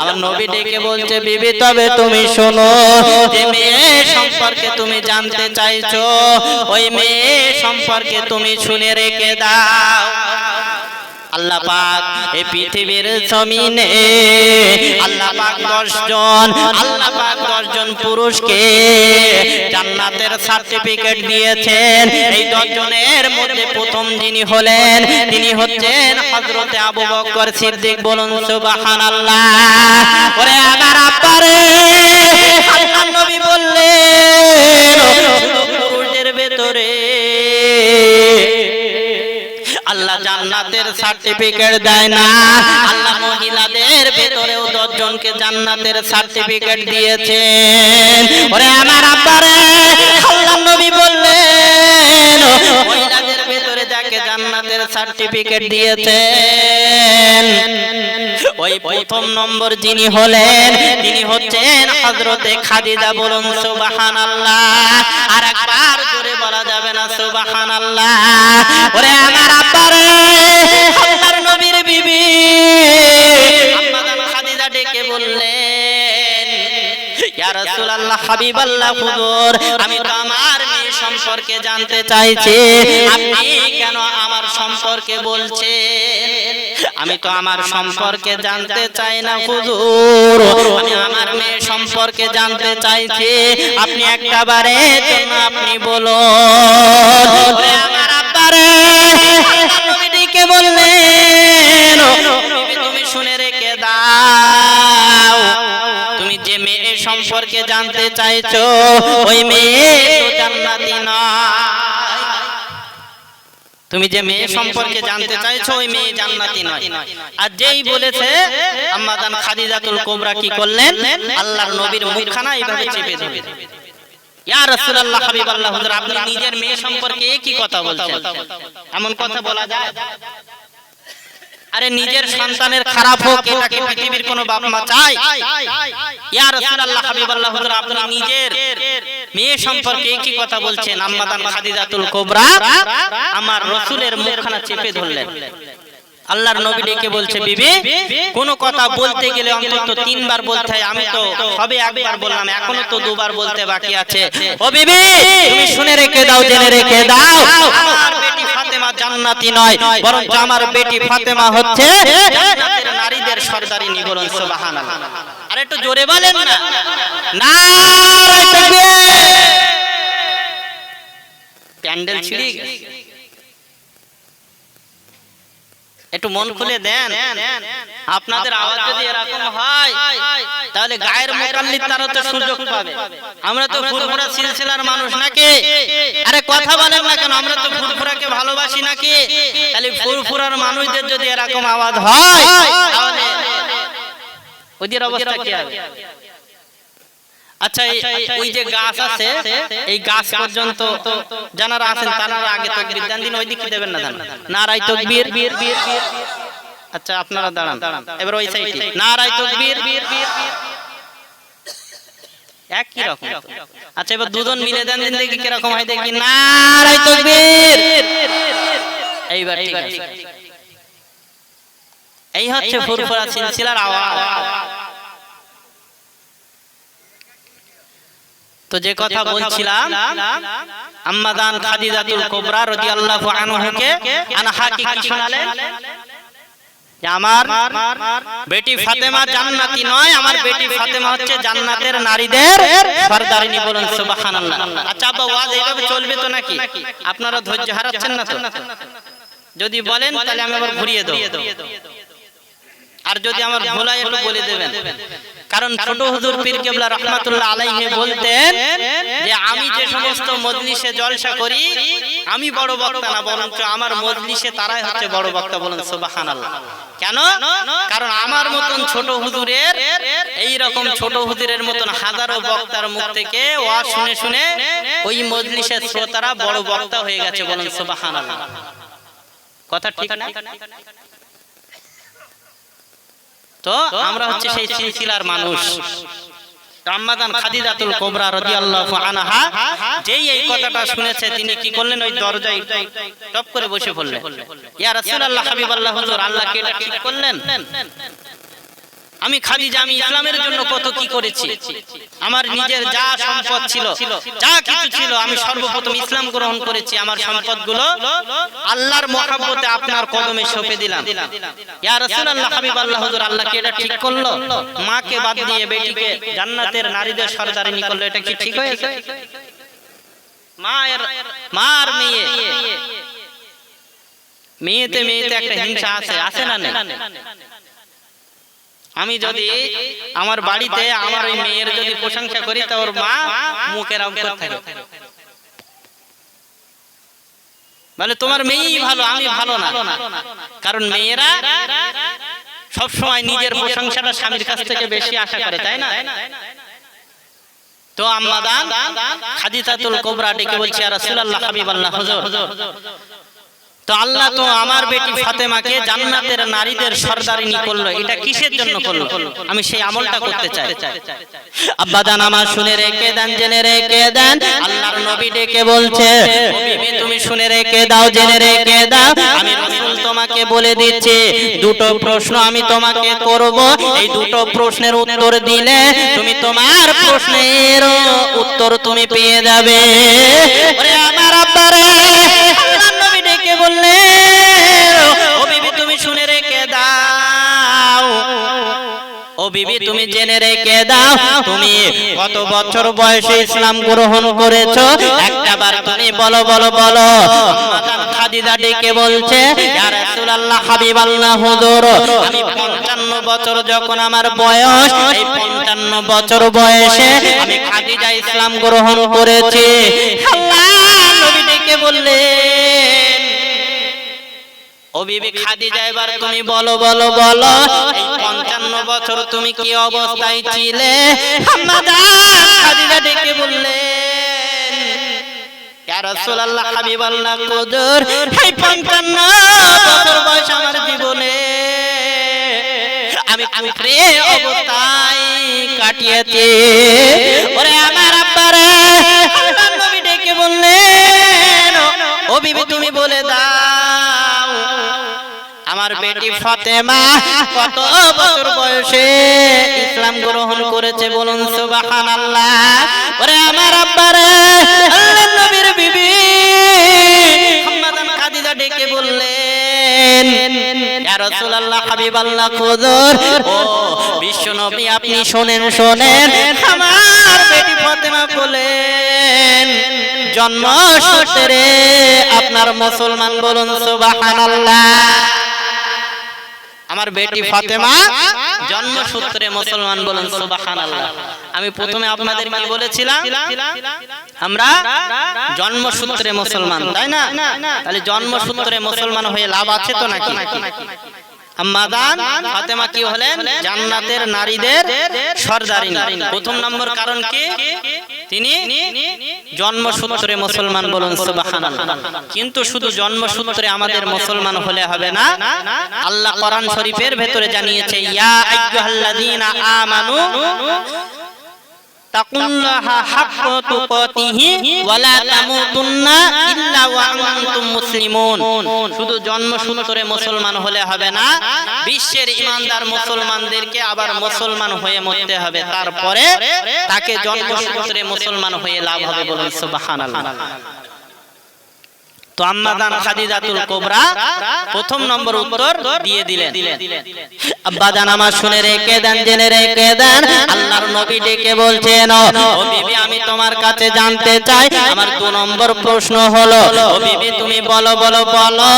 আমার নবী ডেকে বলছে, বিবি, তবে তুমি শোনো, যে মেয়ে সম্পর্কে তুমি জানতে চাইছো ওই মেয়ে সম্পর্কে তুমি শুনে রেখে দাও। আল্লাহ পাক এই পৃথিবীর জমিনে আল্লাহ পাক 10 জন পুরুষকে জান্নাতের সার্টিফিকেট দিয়েছেন। এই 10 জনের মধ্যে প্রথম যিনি হলেন তিনি হচ্ছেন হযরত আবু বকর সিদ্দিক। বলুন সুবহানাল্লাহ। ওরে আমার আব্বারে, আল্লাহর নবী বললেন, পুরুষদের ভেতরে আল্লাহ জান্নাতের সার্টিফিকেট দেয় না, আল্লাহ মহিলাদের ভেতরেও 10 জনকে জান্নাতের সার্টিফিকেট দিয়েছেন। ওরে আমার আব্বারে, আল্লাহর নবী বললেন, মহিলাদের ভেতরে যাকে জান্নাতের সার্টিফিকেট দিয়েছেন ওই প্রথম নম্বর যিনি হলেন তিনি হচ্ছেন হযরতে খাদিজা। বলুন সুবহানাল্লাহ। আর একবার জোরে বলা যাবে না সুবহানাল্লাহ? ওরে আমার আব্বারে, আল্লাহর নবীর বিবি আম্মা জান খাদিজা ডেকে বললেন, ইয়া রাসূলুল্লাহ, হাবিবাল্লাহ, হুজুর, আমি তো আমার মেয়ে সম্পর্কে জানতে চাইছি, আপনি কেন আমার সম্পর্কে বলছেন? আমি তো আমার সম্পর্কে জানতে চাই না হুজুর, আমি আমার মেয়ে সম্পর্কে জানতে চাইছি, আপনি একবারের জন্য আপনি বলুন। আমার আব্বারে, নবী ডেকে বললেন, তুমি শুনে রেখে দাও, তুমি যে মেয়ে সম্পর্কে জানতে চাইছো ওই মেয়ে তো জান্নাতি নয়। তুমি যে মেয়ে সম্পর্কে জানতে চাইছো ওই মেয়ে জান্নাতি নয়। আর যেই বলেছে আম্মা জান খাদিজাতুল কুবরা কি করলেন? আল্লাহর নবীর মুখখানা এইভাবে চেপে ধরে, ইয়া রাসূলুল্লাহ, হাবিবাল্লাহ, হুজুর, আপনি নিজের মেয়ে সম্পর্কে কি কথা বলছেন? এমন কথা বলা যায়? আরে নিজের সন্তানের খারাপ হোক এটা কি পৃথিবীর কোনো বাপ মা চায়? ইয়া রাসূলুল্লাহ, হাবিবাল্লাহ, হুজুর, আপনি নিজের মেয়ে সম্পর্কে কি কথা বলছেন? আম্মা জান খাদিজাতুল কুবরা আমার রাসূলের মুখখানা চেপে ধরলেন। আল্লাহর নবী ডেকে বলছে, বিবি, কোন কথা বলতে গেলে অন্তত 3 বার বলতে হয়, আমি তো সবে একবার বললাম, এখনো তো 2 বার বলতে বাকি আছে। ও বিবি, তুমি শুনে রেখে দাও, জেনে রেখে দাও, আমার বেটি ফাতেমা জান্নাতি নয়, বরং আমার বেটি ফাতেমা হচ্ছে জান্নাতের নারীদের সরদারিনী। বলুন সুবহানাল্লাহ। আর একটু জোরে বলেন না, নারে তাকবীর। প্যান্ডেল ছিঁড়ে গেছে, একটু মন খুলে দেন। আপনাদের আওয়াজ যদি এরকম হয় তাহলে গায়ের মুকাল্লিদ তারা তো সুযোগ পাবে। আমরা তো ফুরফুরা সিলসিলার মানুষ নাকি? আরে কথা বলেন না কেন? আমরা তো ফুরফুরাকে ভালোবাসি নাকি? তাহলে ফুরফুরার মানুষদের যদি এরকম আওয়াজ হয় তাহলে ওদের অবস্থা কি হবে? আচ্ছা, ওই যে গাছ আছে, এই গাছ পর্যন্ত যারা আছেন তারা আগে তাকবীর দেন, দিন ওই দিকে দেবেন না, নারায়ে তাকবীর। আচ্ছা, আপনারা দাঁড়ান, এবার ওই সাইডে নারায়ে তাকবীর। একই রকম। আচ্ছা, এবার দুজন মিলে দেন, দিন দেখি কি রকম হয়, দেখি নারায়ে তাকবীর। এইবার ঠিক আছে। এই হচ্ছে ফুরফুরা সিলসিলার আওয়াজ। তো যে কথা বলছিলাম, আম্মা জান খাদিজাতুল কুবরা রাদিয়াল্লাহু আনহা কি শোনালেন? যে আমার বেটি ফাতেমা জান্নাতি নয়, আমার বেটি ফাতেমা হচ্ছে জান্নাতের নারীদের সরদারিনী। বলুন সুবহানাল্লাহ। আচ্ছা আব্বা, ওয়াজ এইভাবে চলবে তো নাকি? আপনারা ধৈর্য হারাচ্ছেন না তো? যদি বলেন তাহলে আমি আবার ঘুরিয়ে দেব, আর যদি আমার ভুল হয় একটু বলে দেবেন। কারণ ছোট হুজুর পীর কেবলা রাহমাতুল্লাহ আলাইহি বলতেন যে আমি যে সমস্ত মজলিসে জলসা করি আমি বড় বক্তা না, বরঞ্চ আমার মজলিসে তারাই হচ্ছে বড় বক্তা। বলুন সুবহানাল্লাহ। কেন? কারণ আমার মতন ছোট হুজুরের, এই রকম ছোট হুজুরের মতন হাজারো বক্তার মুখ থেকে ওয়াজ শুনে শুনে ওই মজলিসের শ্রোতারা বড় বক্তা হয়ে গেছে। বলুন সুবহানাল্লাহ। কথা ঠিক না? তো আমরা হচ্ছে সেই সিলসিলার মানুষ। আম্মাজান খাদিজাতুল কুবরা রাদিয়াল্লাহু আনহা যেই এই কথাটা শুনেছে, তিনি কি করলেন? ওই দরজায় টপ করে বসে পড়লেন। ইয়া রাসূলুল্লাহ, হাবিবাল্লাহ, হুজুর, আল্লাহ কি এটা ঠিক করলেন? আমি খাদিজা, আমি ইসলামের জন্য কত কি করেছি। আমার নিজের যা সম্পদ ছিল, যা কিছু ছিল, আমি সর্বপ্রথম ইসলাম গ্রহণ করেছি। আমার সম্পদগুলো আল্লাহর মহব্বতে আপনার কদমে সঁপে দিলাম। ইয়া রাসূলুল্লাহ, হাবিবাল্লাহ, হুজুর, আল্লাহ কি এটা ঠিক করলো? মাকে বাদ দিয়ে বেটিকে জান্নাতের নারীদের সরদারিনী করলো, এটা কি ঠিক হয়েছে? মার মেয়ে, মেয়েতে মেয়েতে একটা হিংসা আছে না? আমি যদি আমার বাড়িতে আমার ওই মেয়ের যদি প্রশংসা করি, তা ওর মা মুখের আম করতে থাকে, বলে তোমার মেয়েই ভালো, আমি ভালো না। কারণ মেয়েরা সব সময় নিজের প্রশংসাটা স্বামীর কাছ থেকে বেশি আশা করে, তাই না? তো আম্মাজান খাদিজাতুল কুবরা ডেকে বলছে, ইয়া রাসূলুল্লাহ, হাবিবাল্লাহ, হুজুর, তো আল্লাহ তো আমার বেটি ফাতেমাকে জান্নাতের নারীদের সরদারিনী করলো, এটা কিসের জন্য করলো? আমি সেই আমলটা করতে চাই। আব্বা জান আমার শুনে রেখে দেন, জেনে রেখে দেন, আল্লাহর নবী ডেকে বলছে, ও বিবি তুমি শুনে রেখে দাও, জেনে রেখে দাও, আমি রাসূল তোমাকে বলে দিচ্ছি, দুটো প্রশ্ন আমি তোমাকে করব, এই দুটো প্রশ্নের উত্তর দিলে তুমি তোমার প্রশ্নের উত্তর তুমি পেয়ে যাবে। ওরে আমার আব্বা রে, আল্লাহর নবী ডেকে বললেন, ও বিবি তুমি শুনে রেখে দাও, ও বিবি তুমি জেনে রেখে দাও, তুমি কত বছর বয়সে ইসলাম গ্রহণ করেছো? একটাবার তুমি বলো বলো বলো। আম্মাজান খাদিজা ডেকে বলছে, ইয়া রাসূলুল্লাহ, হাবিবাল্লাহ, হুজুর, আমি 55 বছর যখন আমার বয়স, এই 55 বছর বয়সে আমি খাদিজা ইসলাম গ্রহণ করেছি। আল্লাহর নবী ডেকে বললেন, ও বিবি খাদিজা এবার তুমি বলো বলো বলো, এই 55 বছর তুমি কি অবস্থায় ছিলে? আম্মাজান খাদিজা ডেকে বললেন, ইয়া রাসূলুল্লাহ, হাবিবাল্লাহ, হুজুর, এই 55 বছর বয়স আমার জীবনে আমি কুফরে অবস্থায় কাটিয়েছি। ওরে আমার আব্বারে, আল্লাহর নবী ডেকে বললেন, ও বিবি তুমি বলে দাও, আমার বেটি ফাতেমা কত বছর বয়সে ইসলাম গ্রহণ করেছে? বলুন সুবহানাল্লাহ। ওরে আমার আব্বারে, আল্লাহর নবীর বিবি আম্মাজান খাদিজা ডেকে বললেন, ইয়া রাসূলুল্লাহ, হাবিবাল্লাহ, হুজুর, ও বিশ্ব নবী, আপনি শোনেন শোনেন, আমার বেটি ফাতেমা বলেন জন্মসূত্রে আপনার মুসলমান। বলুন সুবহানাল্লাহ। আমার বেটি ফাতেমা জন্মসূত্রে মুসলমান। বলুন সুবহানাল্লাহ। আমি প্রথমে আপনাদের কি বলেছিলাম? আমরা জন্মসূত্রে মুসলমান, তাই না? তাহলে জন্মসূত্রে মুসলমান হয়ে লাভ আছে তো নাকি? আম্মাজান ফাতেমা কি হলেন? জান্নাতের নারীদের সরদারিনী। প্রথম নম্বর কারণ কি? তিনি জন্মসূত্রে মুসলমান। বলুন সুবহানাল্লাহ। কিন্তু শুধু জন্মসূত্রে আমাদের মুসলমান হলে হবে না, আল্লাহ কোরআন শরীফের ভেতরে জানিয়েছে, ইয়া আইয়ুহাল্লাযীনা আমানু তাকুল্লাহা হাক্কা তুকাতিহি ওয়া লা তামুতুন্না ইল্লা ওয়া আনতুম মুসলিমুন। শুধু জন্মসূত্রে মুসলমান হলে হবে না, বিশ্বের ইমানদার মুসলমানদেরকে আবার মুসলমান হয়ে মরতে হবে, তারপরে তাকে জন্মসূত্রে মুসলমান হয়ে লাভ হবে। বলুন সুবহানাল্লাহ। তো আম্মাজান খাদিজাতুল কুবরা প্রথম নম্বর উত্তর দিয়ে দিলেন। আব্বাজান আমার শুনে রেখে দেন, জেনে রেখে দেন, আল্লাহর নবী ডেকে বলছেন, ও বিবি আমি তোমার কাছে জানতে চাই, আমার 2 নম্বর প্রশ্ন হলো, ও বিবি তুমি বলো বলো বলো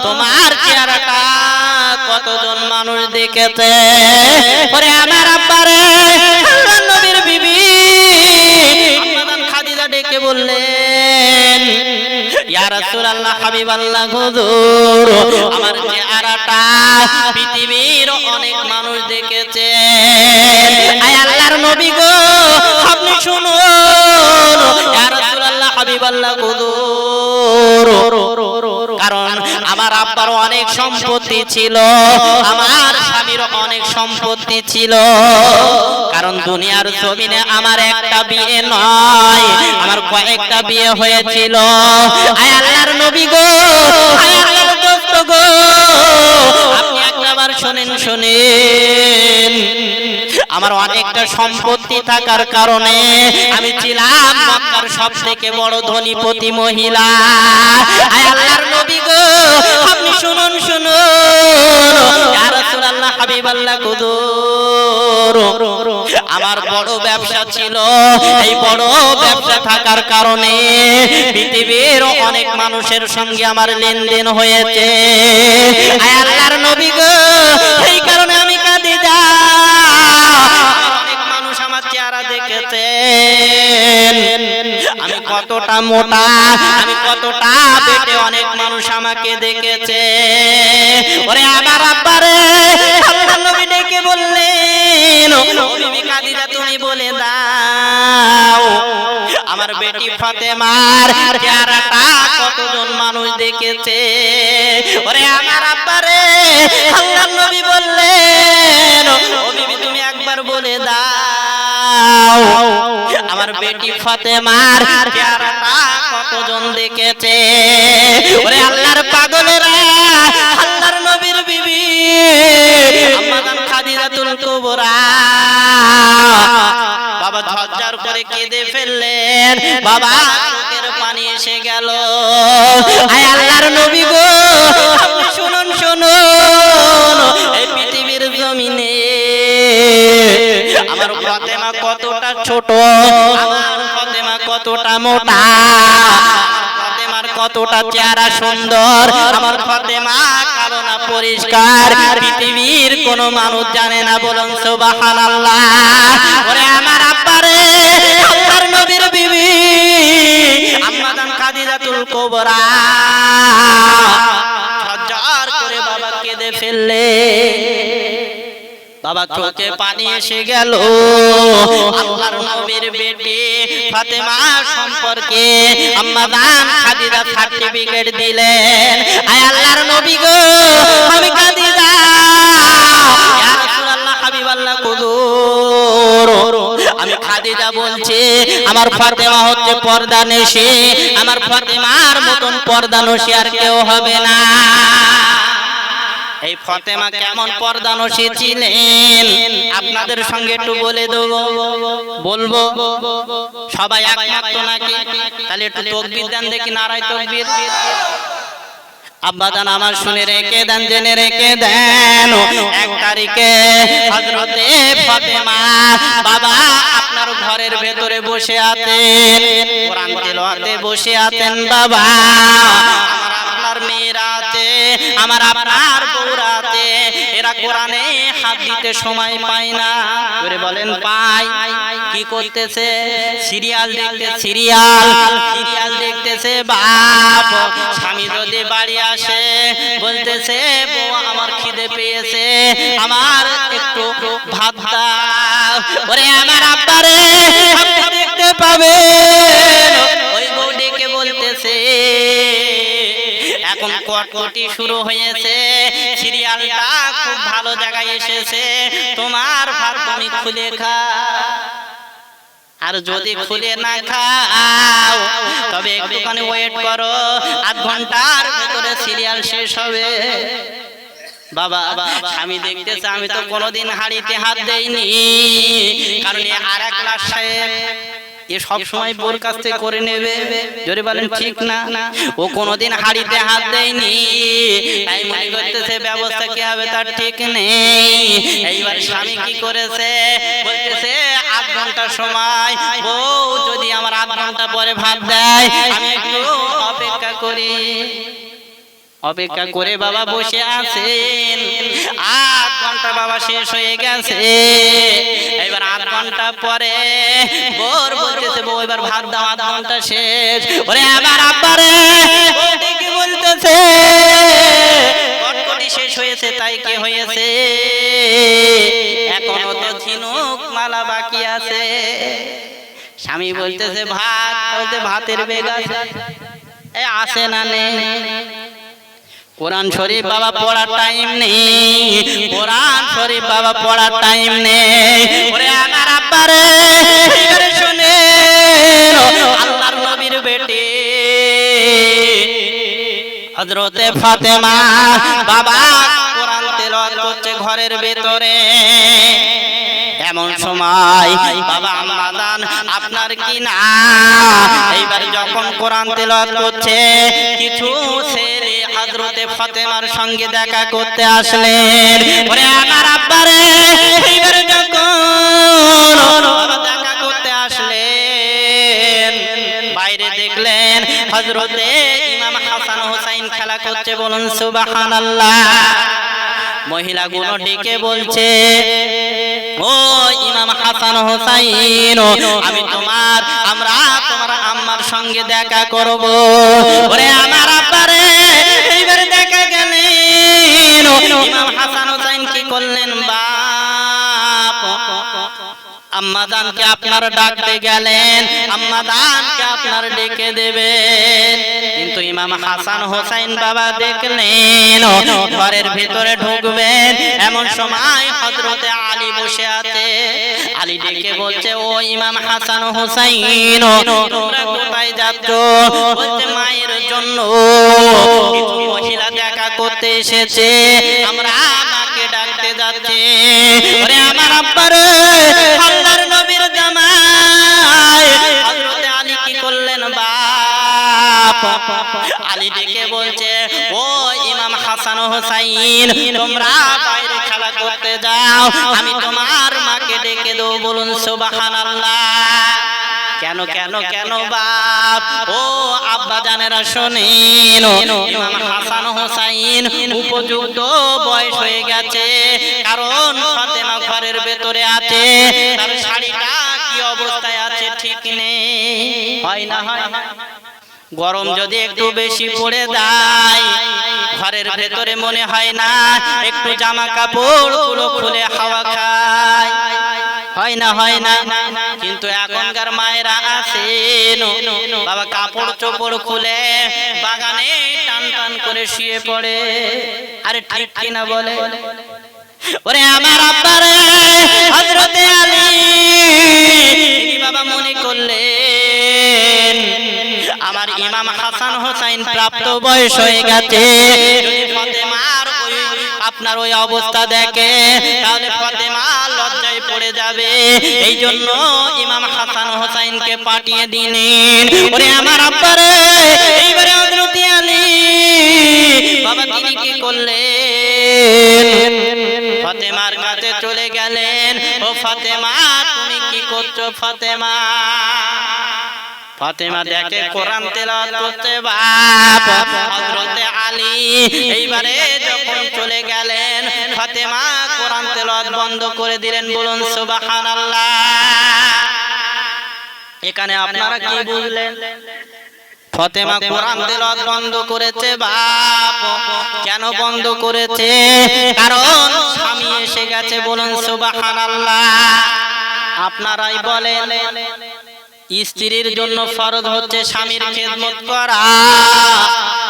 তোমার চেহারাটা কতজন মানুষ দেখেছে? ওরে আমার আব্বারে, আল্লাহর নবীর বিবি আম্মাজান খাদিজা ডেকে বললেন, ইয়া রাসূলুল্লাহ হাবিবাল্লাহ হুজুর, আমার চেহারাটা পৃথিবীর অনেক মানুষ দেখেছে। আয় আল্লাহর নবী গো আপনি শুনুন, ইয়া রাসূলুল্লাহ হাবিবাল্লাহ হুজুর, কারণ আমার আব্বার অনেক সম্পত্তি ছিল, আমার স্বামীর অনেক সম্পত্তি ছিল, কারণ দুনিয়ার জমিনে আমার একটা বিয়ে নয়, আমার কয়েকটা বিয়ে হয়েছিল। আয় আল্লাহর নবী গো, আয় আল্লাহর দোস্ত গো, আপনি একবার শুনেন শুনেন, আমার অনেকটা সম্পত্তি থাকার কারণে আমি ছিলাম মক্কার সবথেকে বড় ধনীপতি মহিলা। আয় আল্লাহর নবী গো আপনি শুনুন শুনুন, ইয়া রাসূলুল্লাহ হাবিবাল্লাহ হুজুর, আমার বড় ব্যবসা ছিল, এই বড় ব্যবসা থাকার কারণে পৃথিবীর অনেক মানুষের সঙ্গে আমার লেনদেন হয়েছে। আয় আল্লাহর নবী গো এই কারণে আমি খাদিজা, অনেক মানুষ আমার চেহারা দেখেছেন, আমি কতটা মোটা, আমি কতটা পেটে, অনেক মানুষ আমাকে দেখেছে। ওরে আমার আব্বারে, আল্লাহর নবী ডেকে বললেন, ও বিবি খাদিজা তুমি বলে দাও আমার বেটি ফাতেমার চেহারাটা কতজন মানুষ দেখেছে? ওরে আমার আব্বারে, আল্লাহর নবী বললেন, ও বিবি তুমি একবার বলে দাও আমার বেটি ফাতেমার চেহারাটা কতজন দেখেছে? ওরে আল্লাহর পাগলেরা, আল্লাহর নবীর বিবি আম্মাজান খাদিজাতুল কুবরা বাবা ঝরঝর করে কেঁদে ফেললেন, বাবা চোখের পানি এসে গেল। আয় আল্লাহর নবী গো আপনি শুনুন শুনুন, এই পৃথিবীর জমিনে আমার ফাতেমা কতটা ছোট, আমার ফাতেমা কতটা মোটা, ফাতেমার কতটা চেহারা সুন্দর, আমার ফাতেমা কালো না পরিষ্কার, পৃথিবীর কোন মানুষ জানে না, বলুন সুবহানাল্লাহ। ওরে আমার আব্বারে, আল্লাহর নবীর বিবি আম্মাজান খাদিজাতুল কুবরা ঝরঝর করে বাবা কেঁদে ফেললে, বাবা চোখে পানি এসে গেল। আল্লাহর নবীর বেটি ফাতেমা সম্পর্কে আম্মাজান খাদিজা সার্টিফিকেট দিলেন। আয় আল্লাহর নবী গো আমি খাদিজা, ইয়া রাসূলুল্লাহ হাবিবাল্লাহ হুজুর, আমি খাদিজা বলছি আমার ফাতেমা হচ্ছে পর্দানশী, আমার ফাতেমার মতন পর্দানশী আর কেউ হবে না। এই ফাতেমা কেমন পর্দানশী ছিলেন আপনাদের সঙ্গে একটু বলে দেবো, বলবো, সবাই একমত তো নাকি? তাহলে একটু তাকবীর দেন দেখি, নারায়ে তাকবীর। আব্বাজান আমার শুনে রেখে দেন, জেনে রেখে দেন, 1 তারিখে হযরতে ফাতেমা বাবা আপনার ঘরের ভেতরে বসে আছেন, কোরআন তেলাওয়াতে বসে আছেন বাবা, আমার মেয়েরা আছে, আমার আপনার বউরা আছে, এরা কোরআনে হাত দিতে সময় পায় না, করে বলেন পায়, কি করতেছে? সিরিয়াল দেখতে, সিরিয়াল দেখতেছে। বাপ স্বামী যদি বাড়ি আসে বলতেছে বউ আমার খিদে পেয়েছে, আমার একটু ভাত দাও। ওরে আমার আব্বারে আপনি দেখতে পাবেন ওই বউ ডেকে বলতেছে, এখন কটকটি শুরু হয়েছে, সিরিয়ালটা খুব ভালো জায়গায় এসেছে, তোমার ভাত তুমি খুলে খাও, আর যদি খুলে না খাও তবে একটুখানি ওয়েট করো, 8 ঘন্টার ভিতরে সিরিয়াল শেষ হবে। বাবা স্বামী দেখতেছে আমি তো কোনোদিন হাড়িতে হাত দেইনি, কারণ আর এক লাশ সাহেব এ সব সময় বোর কাছ থেকে করে নেবে, জোরে বলেন ঠিক না? ও কোনোদিন হাড়িতে হাত দেয়নি, তাই মনে করতেছে ব্যবস্থা কি হবে তার ঠিক নেই। এইবার স্বামী কি করেছে, বলতেছে আধ ঘন্টা সময়, বউ যদি আমার আধ ঘন্টা পরে ভাত দেয় আমি একটু অপেক্ষা করি। অপেক্ষা করে বাবা বসে আছেন, আধ ঘন্টা বাবা শেষ হয়ে গেছে। এবার আধ ঘন্টা পরে বোর বলতেছে বউ এবার ভাত দাও, আধ ঘন্টা শেষ। ওরে আবার আব্বারে কি বলতেছে, কটকটি শেষ হয়েছে তাই কি হয়েছে, এখনো তো ঝিনুক মালা বাকি আছে। স্বামী বলতেছে ভাত, বলতে ভাতের বেগ আছে, আসে না নেই। কোরআন শরীফ বাবা পড়ার টাইম নেই, কোরআন শরীফ বাবা পড়ার টাইম নেই। ওরে আমার আব্বারে শুনে আল্লাহর নবীর বেটি হযরতে ফাতেমা বাবা কোরআন তেলাওয়াত করছে ঘরের ভিতরে। এমন সময় বাবা আম্মা জান আপনার কি না, এইবার যখন কোরআন তেলাওয়াত করছে কিছু ছেলে হযরতে ফাতেমার সঙ্গে দেখা করতে আসলেন। ওরে আমার আব্বারে এইবার যখন বাবা দেখা করতে আসলেন, বাইরে দেখলেন হযরতে ইমাম হাসান হুসাইন খেলা করছে, বলুন সুবহানাল্লাহ। মহিলাগুলো ডেকে বলছে ও ইমাম হাসান হুসাইন, আমি আমরা তোমার আম্মার সঙ্গে দেখা করব। ওরে আমার আব্বারে এইবার দেখা গেলেন, ইমাম হাসান হুসাইন কি করলেন, বাপ আম্মা জানকে আপনার ডাকতে গেলেন, আম্মা জানকে আপনার ডেকে দেবেন। কিন্তু ইমাম হাসান হোসেন বাবা দেখলেন ঘরের ভিতরে ঢুকবেন, এমন সময় হযরতে আলী বসে আছে। আলী ডেকে বলছে ও ইমাম হাসান হোসেন, তোমরা কোথায় যাচ্ছ? বলছে মায়ের জন্য কিছু মহিলা দেখা করতে এসেছে, আমরা মাকে ডাকতে যাচ্ছি। ওরে আমার আব্বারে আল্লাহর নবীর জামাই হযরতে আলী কি করলেন, বাপ আলী ডেকে বলছে ও ইমাম হাসান হোসেন, তোমরা বাইরে খেলা করতে যাও, আমি তোমার মাকে ডেকে দেব, বলুন সুবহানাল্লাহ। কেন কেন কেন বাপ, ও আব্বা জানেরা শোনেন, ইমাম হাসান হোসেন উপযুক্ত বয়স হয়ে গেছে, কারণ ফাতেমা ঘরের ভেতরে আছে, তার শাড়িটা কি অবস্থায় আছে ঠিক নেই, হয় না হয় গরম যদি একটু বেশি পড়ে যায় ঘরের ভেতরে মনে হয় না একটু জামা কাপড় গুলো খুলে হাওয়া খায়, হয় না হয় না। কিন্তু এখনকার মায়েরা আছেন বাবা কাপড় চোপড় খুলে বাগানে টান টান করে শুয়ে পড়ে। আরে ঠিক কিনা বলে? ওরে আমার আব্বারে হযরতে আলী বাবা মনে করলেন আমার ইমাম হাসান হোসেন প্রাপ্ত বয়স হয়ে গেছে, যদি ফাতেমার আপনার ওই অবস্থা দেখে তাহলে ফাতেমা লজ্জায় পড়ে যাবে, এই জন্য ইমাম হাসান হোসেনকে পাঠিয়ে দিলেন। ওরে আমার আব্বারে এইবারে হযরতে আলী বাবা তিনি কি করলেন, ফাতেমার কাছে চলে গেলেন। ও ফাতেমা তুমি কি করছো? ফাতেমা ফাতেমা দেখে কোরআন তেলাওয়াত করতে বাপ হযরতে আলী এইবারে যখন চলে গেলেন, ফাতেমা কোরআন তেলাওয়াত বন্ধ করে দিলেন, বলুন সুবহানাল্লাহ। এখানে আপনারা কি বুঝলেন? ফাতেমা কোরআন তেলাওয়াত বন্ধ করেছে বাপ, কেন বন্ধ করেছে? কারণ স্বামী এসে গেছে, বলুন সুবহানাল্লাহ। আপনারাই বলেন স্ত্রীর জন্য ফরজ হচ্ছে স্বামীর খেদমত করা,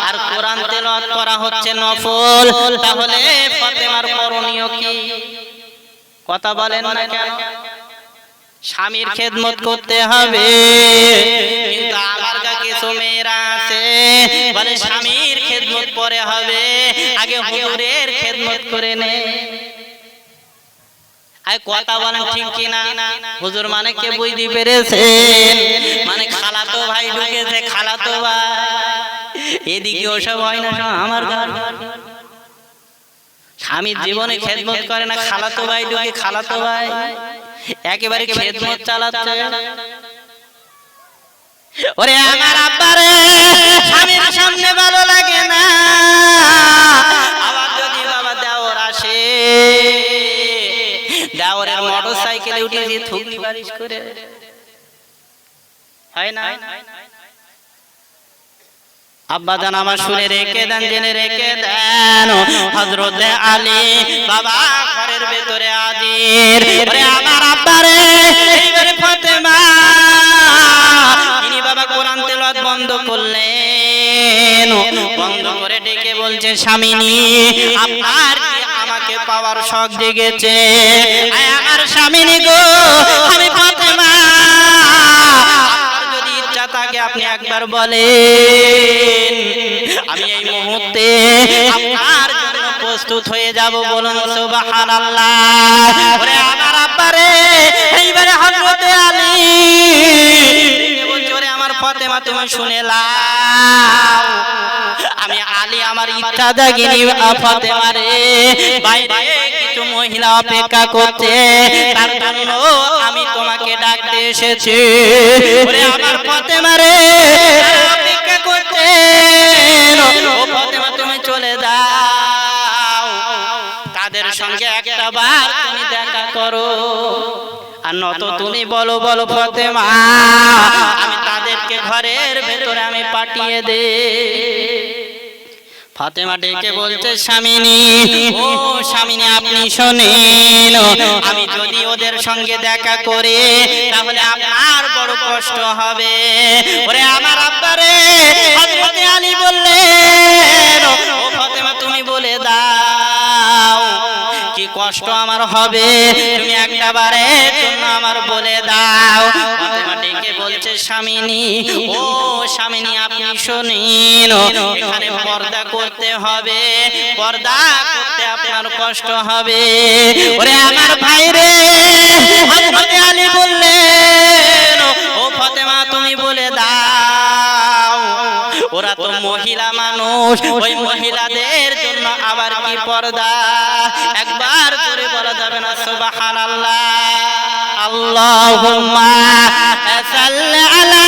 আর কোরআন তেলাওয়াত করা হচ্ছে নফল, তাহলে ফাতেমার করণীয় কি? কথা বলেন না কেন? স্বামীর খেদমত করতে হবে, কিন্তু আমার কিছু মেয়েরা আছে বলে স্বামীর খেদমত পরে হবে, আগে হুজুরের খেদমত করে নে। আই কথা বলেন ঠিক কি না? হুজুর মানে কে বুঝতে পেরেছেন? মানে খালাতো ভাই ঢুকেছে, খালাতো ভাই। এদিকে ওসব হয় না, আমার ঘর। স্বামীর জীবনে খেদমত করে না, খালাতো ভাই ঢুকে, খালাতো ভাই একেবারে খেদমত চালাচ্ছে। ওরে আমার আব্বারে স্বামীর সামনে ভালো লাগে না, আবার যদি বাবা দেওর আসে, দেওরের মোটর সাইকেলে উঠে যে থুগনি বারিশ করে, হয় না? আব্বা জান আমার শুনে রেখে দেন, জেনে রেখে দেন, হযরতে আলী বাবা ঘরের ভেতরে হাজির। ওরে আমার আব্বারে এইবারে ফাতেমা তিনি বাবা কোরআন তেলাওয়াত বন্ধ করলেন, বন্ধ করে ডেকে বলছে, স্বামীনি আপনার কি আমাকে পাওয়ার শখ জেগেছে? আমার স্বামীনি গো, আমি ফাতেমা, তাকে আপনি একবার বলেন, আমি এই মুহূর্তে আপনার জন্য প্রস্তুত হয়ে যাব। বলুন সুবহানাল্লাহ। ওরে আমার আব্বারে এইবারে হযরতে আলী বলছে, ওরে আমার ফাতেমা তুমি শুনে লাও, আমি আলী আমার ইচ্ছা জাগিনি ফাতেমা রে, বাইরে কিছু মহিলা অপেক্ষা করছে, তার জন্য আমি তোমাকে ডাকতে এসেছি। ওরে আমার ফাতেমা রে অপেক্ষা করছে, ও ফাতেমা তুমি চলে যাও, তাদের সঙ্গে একটা বার তুমি দেখা করো, আর নত তুমি বলো, বলো ফাতেমা আমি তাদেরকে ঘরের ভেতরে আমি পাঠিয়ে দে। ফাতেমা ডেকে বলছে, স্বামীনি ও স্বামীনি আপনি শোনেন, আমি যদি ওদের সঙ্গে দেখা করে তাহলে আপনার বড় কষ্ট হবে। ওরে আমার আব্বারে হযরতে আলী বললেন, ও ফাতেমা তুমি বলে দাও কি কষ্ট আমার হবে, তুমি একটা বারের জন্য আমার বলে দাও। ফাতেমা ডেকে বলছে, স্বামীনি ও স্বামীনি আপনি শোনেন, এখানে পর্দা করতে হবে, পর্দা করতে আপনার কষ্ট হবে। ওরে আমার ভাই রে হযরতে আলী বললেন, ও ফাতেমা তুমি বলে দাও, ওরা তো মহিলা মানুষ, ওই মহিলাদের জন্য আবার কি পর্দা, একবার করে বলা যাবে না সুবহানাল্লাহ? আল্লাহুম্মা সাল্লি আলা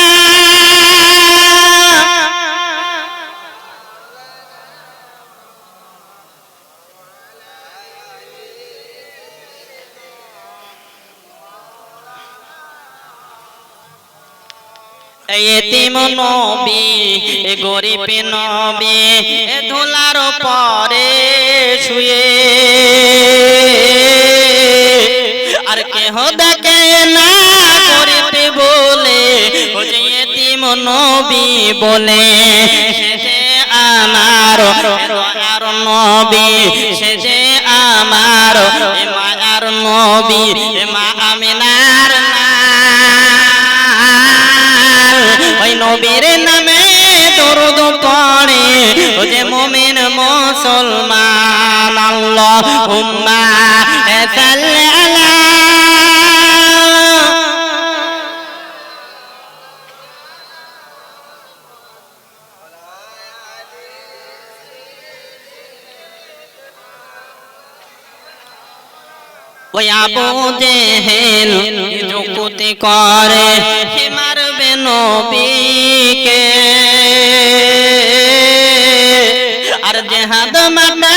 এতিম নবী, এ গরিব নবী, এ ধুলার পরে শুয়ে, আর কেহ দেখে না গরিব বলে, ও যে এতিম নবী বলে, সে আমার মায়ার নবী, সে যে আমার মায়ার নবী, মা আমিনার ওই নবীর নামে দরুদ পড়ে, ও যে মুমিন মুসলমান। আল্লাহুম্মা সাল্লি আলা ওই আবু জেহেল যুক্তি করে মারবে নবীকে, আর জেহাদ মাঠে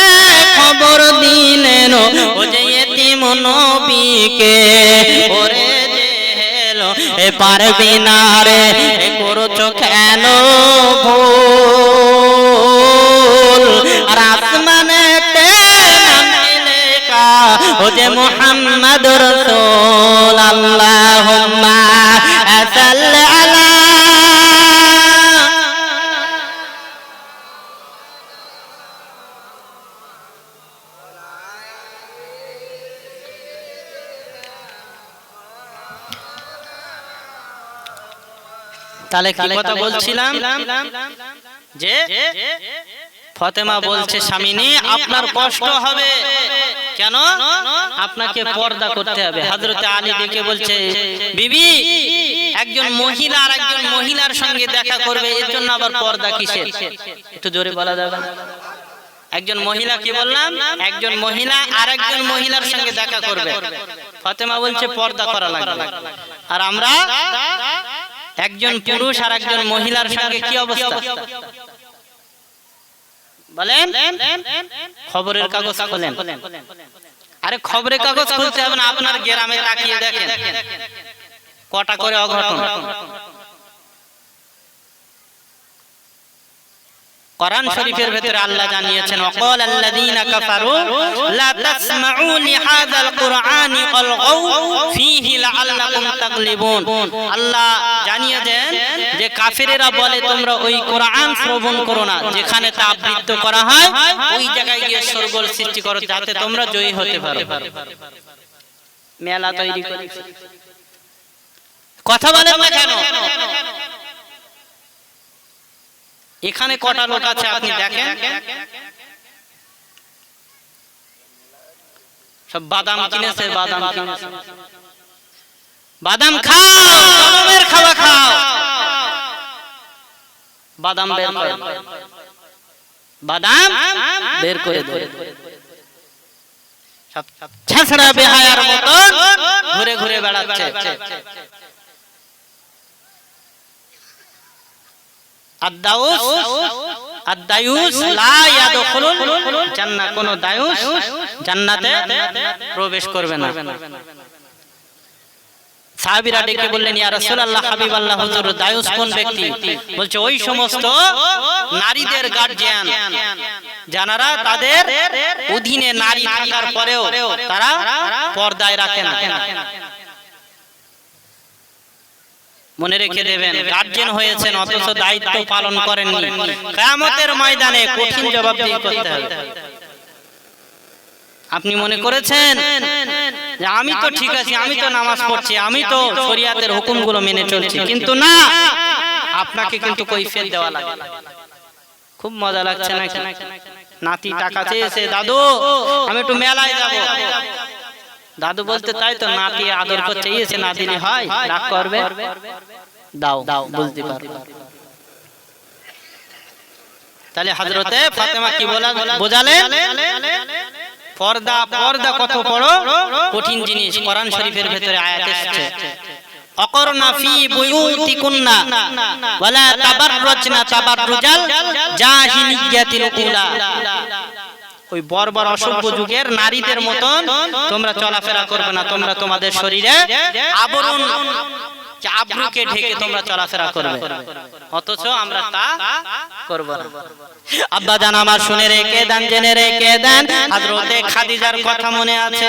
খবর দিলেন ও যে এতিম নবীকে। ওরে জেহেল এ পারবি না রে, করছো কেন ভুল, আর আসমানেতে ও যে মুহাম্মদ রাসূল। আল্লাহুম্মা সাল্লি আলা তাহলে কি কথা বলছিলাম যে ফাতেমা বলছে, স্বামীনি আপনার কষ্ট হবে, কেন? আপনাকে পর্দা করতে হবে। হযরতে আলী ডেকে বলছে, বিবি, একজন মহিলা আর একজন মহিলার সঙ্গে দেখা করবে, এর জন্য আবার পর্দা কিসের? একটু জোরে বলা যাবে? একজন মহিলা, কি বললাম, একজন মহিলা আর একজন মহিলার সঙ্গে দেখা করবে। ফাতেমা বলছে পর্দা করা লাগবে। আর আমরা একজন পুরুষ আর একজন মহিলার সঙ্গে কি অবস্থা বলেন? খবরের কাগজ খোলেন। আরে খবরের কাগজ খুলতে হবে না, আপনার গ্রামে তাকিয়ে দেখেন কটা করে অঘটন। কোরআন শরীফের ভিতরে আল্লাহ জানিয়েছেন, ওয়াকাল আল্লাযীনা কাফারু লা তাসমাউ লিহাযাল কুরআনি ওয়ালগাউ ফীহি লাআল্লাকুম তাগলিবুন। আল্লাহ জানিয়ে দেন যে কাফিরেরা বলে তোমরা ওই কোরআন শ্রবণ করো না, যেখানে তা আবৃত্ত করা হয় ওই জায়গায় গিয়ে শোরগোল সৃষ্টি করো যাতে তোমরা জয়ী হতে পারো। মেলা তৈরি করেছে, কথা বলেন না কেন? এখানে কটা লোক আছে আপনি দেখেন, সব বাদাম কিনেছে, বাদাম কিনেছে। বাদাম খাও, জনমের খাওয়া খাও, বাদাম বের করে, বাদাম বের করে দেয়। সব ছেঁচড়া বেহায়ার মতো ঘুরে ঘুরে বেড়াচ্ছে। আদ-দায়ুস লা ইয়াদখুলুল জান্নাহ, কোন দায়ুস জান্নাতে প্রবেশ করবে না। সাহাবীরা ডেকে বললেন, ইয়া রাসূলুল্লাহ, হাবিবাল্লাহ, হুজুর দায়ুস কোন ব্যক্তি? বলছে ওই সমস্ত নারীদের গার্জিয়ান যারা তাদের অধীনে নারী থাকার পরেও তারা পর্দায় রাখে না। মনে রেখে দেবেন, গার্জিয়ান হয়েছেন অথচ দায়িত্ব পালন করেননি, কিয়ামতের ময়দানে কঠিন জবাবদিহি করতে হবে। আপনি মনে করেছেন যে আমি তো ঠিক আছি, আমি তো নামাজ পড়ছি, আমি তো শরীয়তের হুকুমগুলো মেনে চলছি, কিন্তু না, আপনাকে কিন্তু কৈফিয়ত দেওয়া লাগে। খুব মজা লাগছে না? নাতি টাকা চেয়েছে, দাদু আমি একটু মেলায় যাব। দাদু বলতে তাই তো, নাতি আদর করতে চেয়েছে, না দিলে হয়, রাগ করবে, দাও, বুঝতে পারবে। তাহলে হযরতে ফাতেমা কি বোঝালেন? পর্দা, পর্দা কত বড় কঠিন জিনিস। কোরআন শরীফের ভিতরে আয়াত এসেছে, অকরনা ফি বুয়ুতিকুন্না ওয়ালা তাবাররাজনা তাবাররুজাল জাহিলিয়াতিল উলা। ওই বর্বর অসভ্য যুগের নারীদের মতন তোমরা চলাফেরা করবে না, তোমরা তোমাদের শরীরে আবরণ, আবরুকে ঢেকে তোমরা চলাফেরা করবে, অথচ আমরা তা করব না। আব্বা জান আমার শুনে রেখে দেন, জেনে রেখে দেন, হযরতে খাদিজার কথা মনে আছে?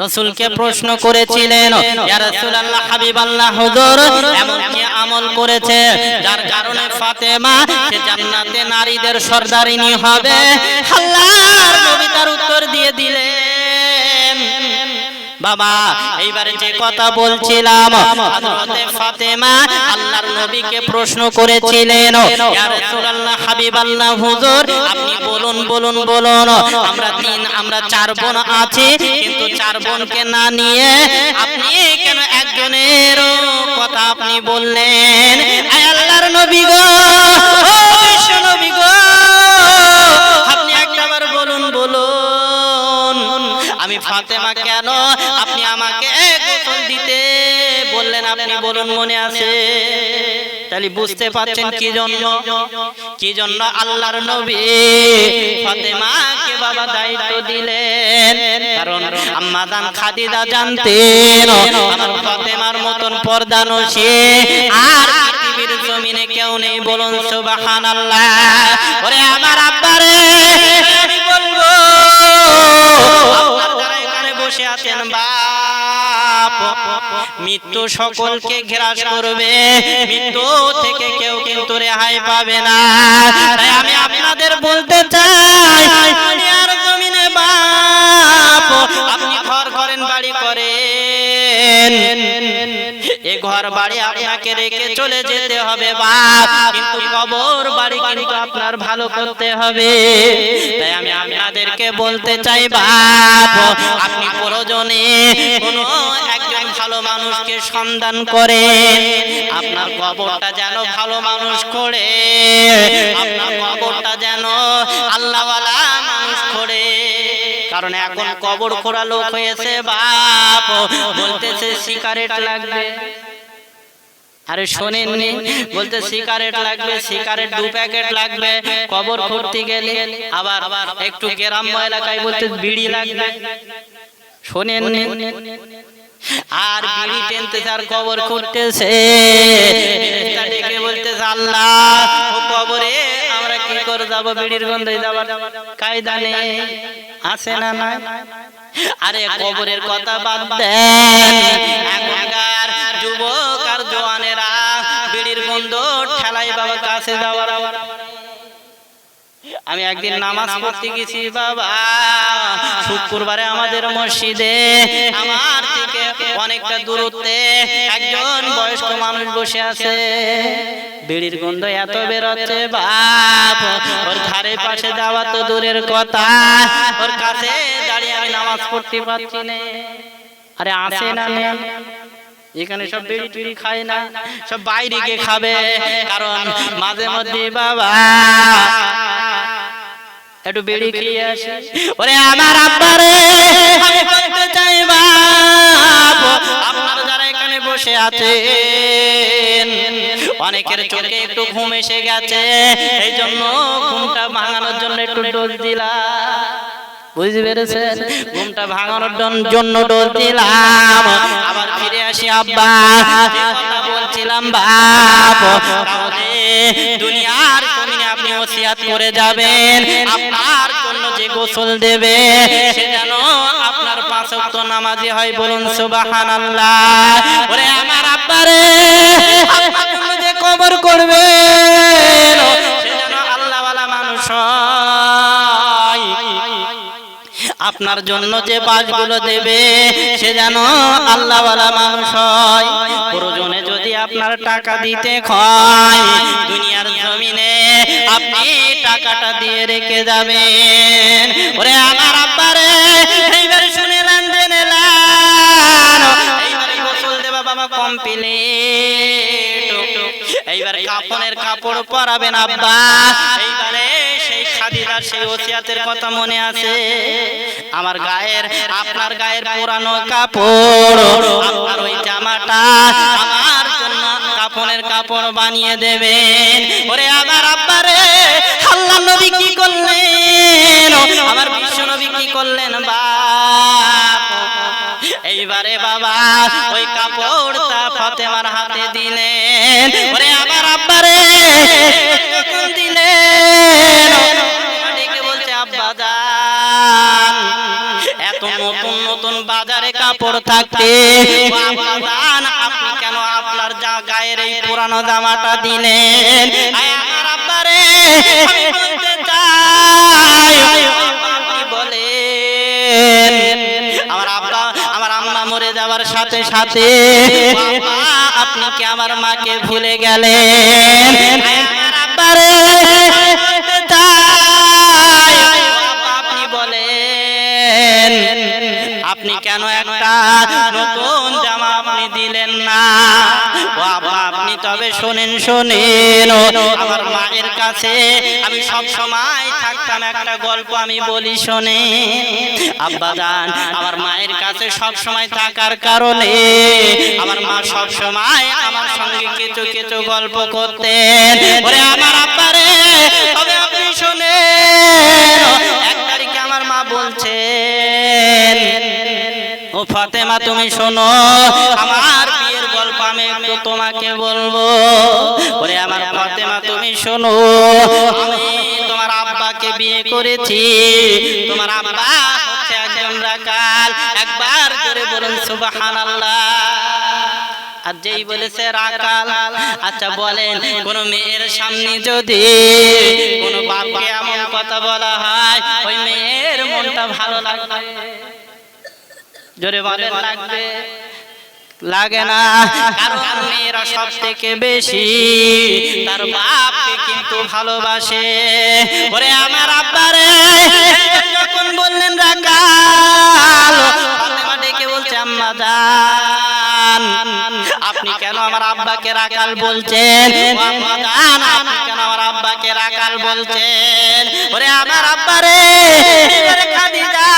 রাসূলকে প্রশ্ন করেছিলেন, ইয়া রাসূলুল্লাহ, হাবিবাল্লাহ, হুজুর এমন কি আমল করেছে যার কারণে ফাতেমা সে জান্নাতে নারীদের সর্দারিনী হবে? আল্লাহর নবী তার উত্তর দিয়ে দিলেন, বাবা এইবারে যে কথা বলছিলাম, হযরতে ফাতেমা আল্লাহর নবীকে প্রশ্ন করেছিলেন, ইয়া রাসূলুল্লাহ, হাবিবাল্লাহ, হুজুর আপনি বলুন বলুন বলুন, আমরা চার বোন আছি, কিন্তু চার বোনকে না নিয়ে আপনি কেন একজনের কথা আপনি বললেন? আয় আল্লাহর নবী গো, ও বিশ্ব নবী গো, আপনি একবার বলুন বলুন, আমি ফাতেমা কেন আপনি আমাকে গোসল দিতে বললেন, আপনি বলুন, মনে আছে? তাহলে বুঝতে পারছেন কি জন্য আল্লাহর নবী ফাতেমাকে বাবা দায়িত্ব দিলেন। কারণ আম্মা জান খাদিজা জানতেন আমার ফাতেমার মতন পর্দানশী আর পৃথিবীর জমিনে কেউ নেই, বলুন সুবহানাল্লাহ। ওরে আমার আব্বারে আমি বলবো, আপনার যারা এখানে বসে আছেন বাপ, মৃত্যু সকলকে গ্রাস করবে, মৃত্যু থেকে কেউ কিন্তু রেহাই পাবে না। তাই আমি আপনাদের বলতে চাই, দুনিয়ার জমিনে বাপ আপনি ঘর করেন, বাড়ি করেন, এই ঘর বাড়ি আপনাকে রেখে চলে যেতে হবে বাপ, কিন্তু কবর বাড়ি কিন্তু আপনার ভালো করতে হবে। তাই আমি আপনাদেরকে বলতে চাই বাপ, আপনি প্রয়োজনে কোনো একজন ভালো মানুষকে সন্ধান করেন, আপনার কবরটা যেন ভালো মানুষ করে, আপনার কবরটা যেন আল্লাহওয়ালা মানুষ করে। কারণ এখন কবর খোঁড়া লোক হয়েছে বাপ, বলতেছে সিগারেট লাগবে। আরে শোনেননি, বলতে সিগারেট লাগবে, সিগারেট 2 প্যাকেট লাগবে কবর খুঁড়তে গেলে। আবার একটু গ্রাম্য এলাকায় বলতে বিড়ি লাগবে, শোনেননি। আর বিড়ি টেনতেছে আর কবর খুঁড়তেছে, ডেকে বলতেছে আল্লাহ ও কবরে আমরা কি করে যাব, বিড়ির গন্ধে যাবার কায়দা নেই, আছে না না? আরে কবরের কথা বাদ দেন, এখনকার যুবক আর জওয়ানেরা বিড়ির গন্ধ ঠেলাই বাবা কাছে যাওয়ার। আমি একদিন নামাজ পড়তে গেছি বাবা, শুক্রবারে আমাদের মসজিদে আমার থেকে অনেকটা দূরত্বে একজন বয়স্ক মানুষ বসে আছে, বিড়ির গন্ধ এত বেরোচ্ছে বাপ, ওর ধারে পাশে যাওয়া তো দূরের কথা, ওর কাছে দাঁড়িয়ে আমি নামাজ পড়তে পারছি না। আরে আসে না এখানে সব বিড়ি টিড়ি খায় না, সব বাইরে গিয়ে খাবে। কারণ মাঝে মধ্যে বাবা একটু বিড়ি খেয়ে আসে। ওরে আমার আব্বারে আমি বলতে চাই বাপ, আপনারা যারা এখানে বসে আছেন অনেকের চোখে একটু ঘুম এসে গেছে, এই জন্য ঘুমটা ভাঙানোর জন্য একটু ডোজ দিলাম, বুঝতে পেরেছেন? ঘুমটা ভাঙানোর জন্য ডোজ দিলাম। আবার ফিরে আসি আব্বা, যে কথা বলছিলাম বাপ, তাহলে দুনিয়ার জমিনে আপনি ওসিয়াত করে যাবেন, আপনার জন্য যে গোসল দেবে সে যেন আপনার 5 ওয়াক্ত নামাজি হয়, বলুন সুবহানাল্লাহ। ওরে আমার আব্বারে আপনার জন্য যে কবর করবে সে যেন আল্লাহওয়ালা মানুষ হয়, আপনার জন্য যে বাসগুলো দেবে সে যেন আল্লাহওয়ালা মানুষ হয়। প্রয়োজনে যদি আপনার টাকা দিতে হয় দুনিয়ার জমিনে আপনি টাকাটা দিয়ে রেখে যাবেন। ওরে আমার আব্বারে এইবার শুনেলেন জেনেলেন, এইবার গোসল দেবা বাবা কমপ্লিট, এইবার কাফনের কাপড় পরাবেন আব্বা। এইবারে সেই খাদিজার সেই ওসিয়াতের কথা মনে আছে, আমার গায়ের আপনার গায়ের পুরানো কাপড়, আপনার ওই জামাটা আমার জন্য কাফনের কাপড় বানিয়ে দেবেন। ওরে আমার আব্বারে আল্লাহর নবী কি করলেন, আমার বিশ্ব নবী কি করলেন বাপ, এইবারে বাবা ওই কাপড়টা ফাতেমার হাতে দিলেন। ওরে আমার আব্বারে দিলেন, ডেকে বলছে আব্বা জান, এত নতুন নতুন বাজারে কাপড় থাকতে আব্বা জান আপনি কেন আপনার গায়ের এই পুরানো জামাটা দিলেন? আমার আব্বারে আমি বলতে চাই, আপনি বলেন আমার আব্বা আমার আম্মা মরে যাওয়ার সাথে সাথে আপনি কি আমার মাকে ভুলে গেলেন? আমার আব্বারে আপনি বলেন আপনি কেন একটা নতুন জামা আপনি দিলেন না? বাবা আপনি তবে শোনেন শোনেন, আমার মায়ের কাছে আমি সব সময় থাকতাম, একটা গল্প আমি বলি শোনেন। আব্বা জান আমার মায়ের কাছে সব সময় থাকার কারণে আমার মা সব সময় আমার সঙ্গে কিছু কিছু গল্প করতেন। ওরে আমার আব্বারে তবে আপনি শোনেন, এক তারিখে আমার মা বলছেন ও ফাতেমা তুমি শোনো, আমার বিয়ের গল্প আমি একটু তোমাকে বলবো। ওরে আমার ফাতেমা তুমি শোনো, আমি তোমার আব্বাকে বিয়ে করেছি, তোমার আব্বা হচ্ছে একজন রাখাল, একবার জোরে বলুন সুবহানাল্লাহ। আর যেই বলেছে রাখাল, আচ্ছা বলেন কোন মেয়ের সামনে যদি কোন বাপকে এমন কথা বলা হয় ওই মেয়ের মনটা ভালো লাগবে? জোরে বলেন লাগবে? লাগে না, কারণ মেয়েরা সব থেকে বেশি তার বাপকে কিন্তু ভালোবাসে। ওরে আমার আব্বারে যখন বললেন রাখাল, ফাতেমা ডেকে বলছে আম্মা জান আপনি কেন আমার আব্বাকে রাখাল বলছেন? ও আম্মা জান আপনি কেন আমার আব্বাকে রাখাল বলছেন? ওরে আমার আব্বারে খাদিজা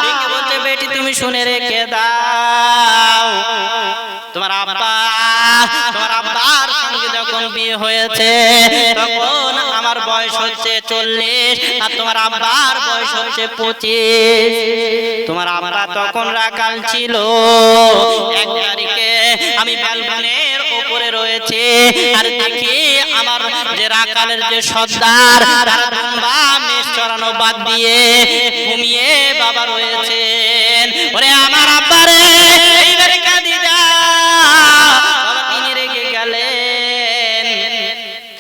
ডেকে বলছে বেটি তুমি শুনে রেখে দাও, তোমার আব্বার সঙ্গে যখন বিয়ে হয়েছে তখন আমার বয়স হচ্ছে 40 আর তোমার আব্বার বয়স হচ্ছে 25। তোমার আব্বা তখন রাখাল ছিল। এক তারিখে আমি ব্যালকনির উপরে রয়েছে আর দেখি আমার যে রাখালের যে সর্দার তারা দুম্বা মেষ চড়ানো বাদ দিয়ে ঘুমিয়ে বাবা রয়েছেন। ওরে আমার আব্বারে এইবারে খাদিজা বাবা তিনি রেগে গেলেন।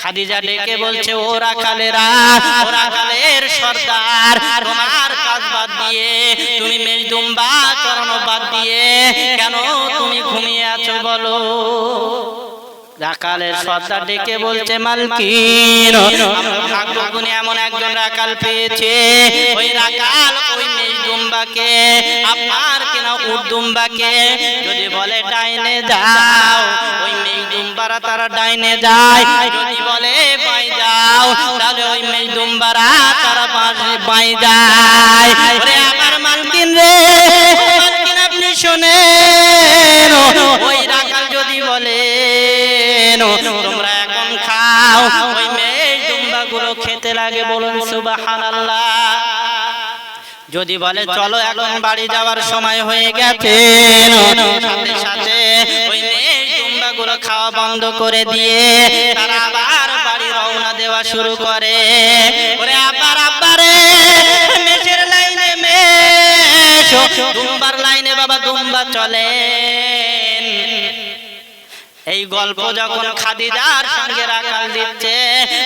খাদিজা ডেকে বলছে ও রাখালের সর্দার তোমার কাজ বাদ দিয়ে তুমি মেষ দুম্বা চড়ানো বাদ দিয়ে কেন তুমি ঘুমিয়ে আছো বলো? রাখালের সর্দার ডেকে বলছে মালকিন ভাগ্যগুণে এমন একজন রাখাল পেয়েছে, ওই রাখাল ওই মেষ দুম্বাকে আপনার কেনা উট দুম্বাকে যদি বলে ডাইনে যাও ওই মেষ দুম্বারা তারা ডাইনে যায়, যদি বলে বাই যাও তাহলে ওই মেষ দুম্বারা তারা বাই যায়। ওরে আমার মালকিন রে, মালকিন আপনি শোনেন, ওই রাখাল যদি বলে তোমরা এখন খাও ওই মেষ দুম্বা গুলো খেতে লাগে, বলুন সুবহানাল্লাহ। যদি বলে চলো এখন বাড়ি যাওয়ার সময় হয়ে গেছে, সাথে সাথে ওই মেষ দুম্বা গুলো খাওয়া বন্ধ করে দিয়ে তারা আবার বাড়ি রওনা দেওয়া শুরু করে। ওরে আব্বারে মেষের লাইনে মেষ, দুম্বার লাইনে বাবা দুম্বা চলে। এই গল্প যখন খাদিজার সঙ্গে রাখাল দিচ্ছে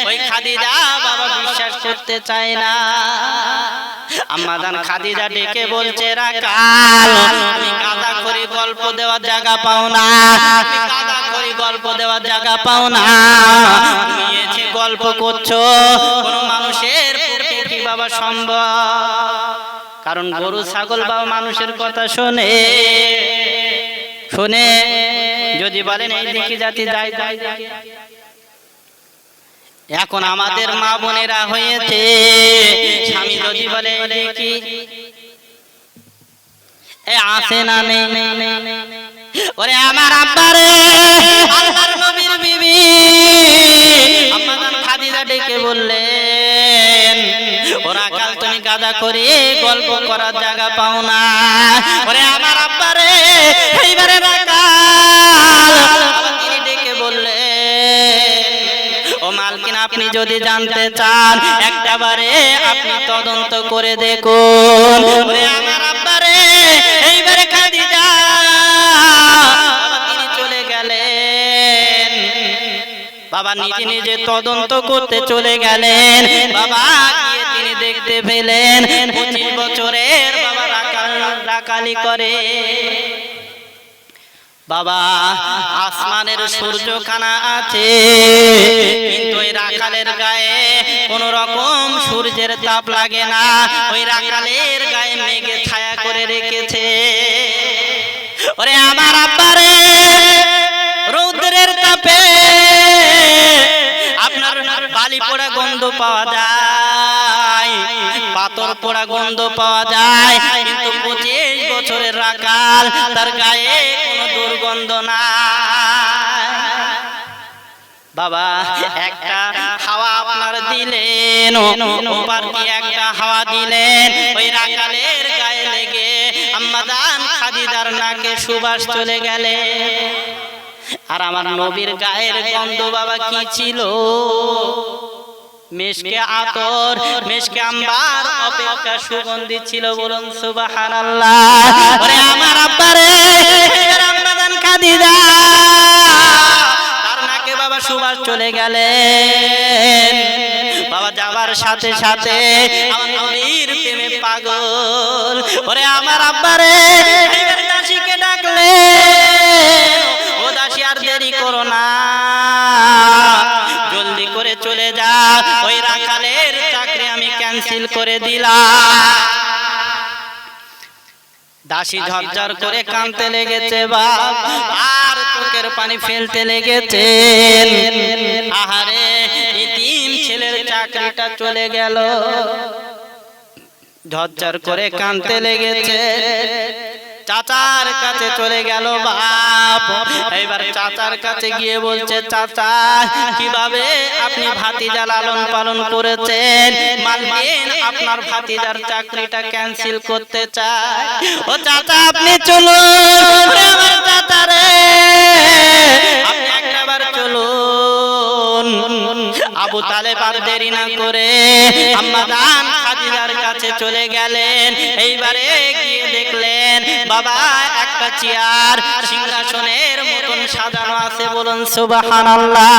ওই খাদিজা বাবা বিশ্বাস করতে চায় না। আম্মা জান খাদিজা ডেকে বলছে রাখাল তুমি কাদা করে গল্প দেওয়ার জায়গা পাও না, তুমি কাদা করে গল্প দেওয়ার জায়গা পাও না, তুমি এসে গল্প করছো কোন মানুষের পক্ষে কি বাবা সম্ভব? কারণ গরু ছাগল বাবা মানুষের কথা শোনে যদি বলেন এই দিকে জাতি যাই। এখন আমাদের মা বোনেরা হয়েছে স্বামী যদি বলে দেখি আসে না নেই, ওরে আমার আব্বারে আল্লাহর নবীর বিবি আম্মা জান খাদিজা ডেকে বললেন ও রাখাল তুমি কাদা করে গল্প করার জায়গা পাও না। ওরে আমার আব্বারে এইবারে রাখাল তিনি ডেকে বললেন ও মালকিন আপনি যদি জানতে চান একটাবারে আপনি তদন্ত করে দেখুন। ওরে আমার আব্বারে এইবারে খাদিজা তিনি চলে গেলেন, বাবা নিজে নিজে তদন্ত করতে চলে গেলেন। বাবা গিয়ে তিনি দেখতে পেলেন 25 বছরের বাবা রাখালি করে। বাবা আসমানের সূর্যখানা আছে কিন্তু ওই রাখালের গায়ে কোন রকম সূর্যের তাপ লাগে না, ওই রাখালের গায়ে মেঘে ছায়া করে রেখেছে। ওরে আমার আব্বারে রৌদ্রের তাপে আপনার বালি পোড়া গন্ধ পাওয়া যায়, পাথর পোড়া গন্ধ পাওয়া যায়, কিন্তু 25 বছরের রাখাল তার গায়ে কোনো দুর্গন্ধ নাই। বাবা একটা হাওয়া আপনার দিলেন, ওপার দিয়ে একটা হাওয়া দিলেন, ওই রাখালের গায়ে লেগে আম্মা জান খাদিজার নাকে সুবাস চলে গেলে। আর আমার নবীর গায়ের গন্ধ বাবা কি ছিল? মিশকে আতর, মিশকে আম্বার অপেক্ষা সুগন্ধি ছিল, বলুন সুবহানাল্লাহ। ওরে আমার আব্বারে আম্মা জান খাদিজা তার নাকে বাবা সুবাস চলে গেলেন। বাবা যাবার সাথে সাথে আমার নবীর প্রেমে পাগল। ওরে আমার আব্বারে দাসীকে ডাকলেন, ও দাসী আর দেরি করো না, জলদি করে চলে যা, ওই রাখালের চাকরি আমি ক্যান্সেল করে দিলাম। দাসী ঝরঝর করে কাঁদতে লেগেছে বাপ, আর চোখের পানি ফেলতে লেগেছে। আহারে, এতিম ছেলের চাকরিটা চলে গেল। ঝরঝর করে কাঁদতে লেগেছে। চাচার কাছে চলে গেল বাপ। এবার চাচার কাছে গিয়ে বলছে, চাচা কিভাবে আপনি ভাতিজা লালন পালন করেছেন, মালকিন আপনার ভাতিজার চাকরিটা ক্যান্সেল করতে চায়। ও চাচা আপনি চলুন, আমার চাচা রে আপনি একবার চলুন। আবু তালেব আর দেরি না করে আম্মা জান খাদিজার কাছে চলে গেলেন। এইবারে গিয়ে দেখলেন বাবা একটা চেয়ার সিংহাসনের মতন সাজানো আছে, বলুন সুবহানাল্লাহ।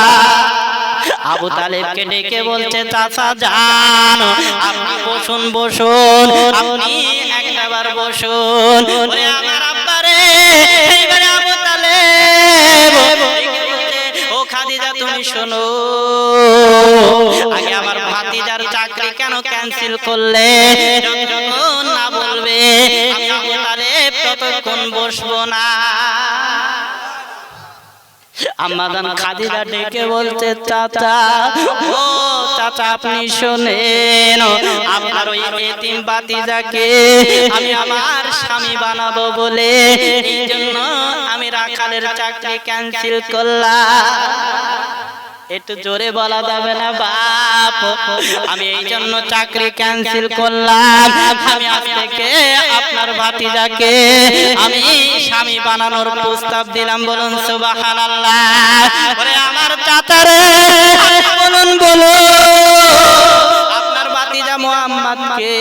আবু তালেবকে ডেকে বলছে, চাচা যান আপনি বসুন, বসুন, আপনি একবার বসুন। ওরে আমার আব্বা রে, এইবারে আবু তালেব ও খাদিজা তুমি শোনো, আগে আমার ভাতিজার চাকরি কেন ক্যান্সেল করলে? যতক্ষণ না বলবে আমি আবু তালেব ততক্ষণ বসবো না। আম্মা জান খাদিজা ডেকে বলছে, চাচা ও চাচা আপনি শোনেন, আপনার ওই এতিম ভাতিজাকে আমি আমার স্বামী বানাবো বলে এই জন্য আমি রাখালের চাকরি ক্যান্সেল করলাম। একটু জোরে বলা যাবে না বাপ? আমি এই জন্য চাকরি ক্যান্সেল করলাম, আমি আজ থেকে আপনার ভাতিজাকে আমি স্বামী বানানোর প্রস্তাব দিলাম, বলুন সুবহানাল্লাহ। ওরে আমার চাচারে বলুন, বলুন আপনার ভাতিজা মুহাম্মদকে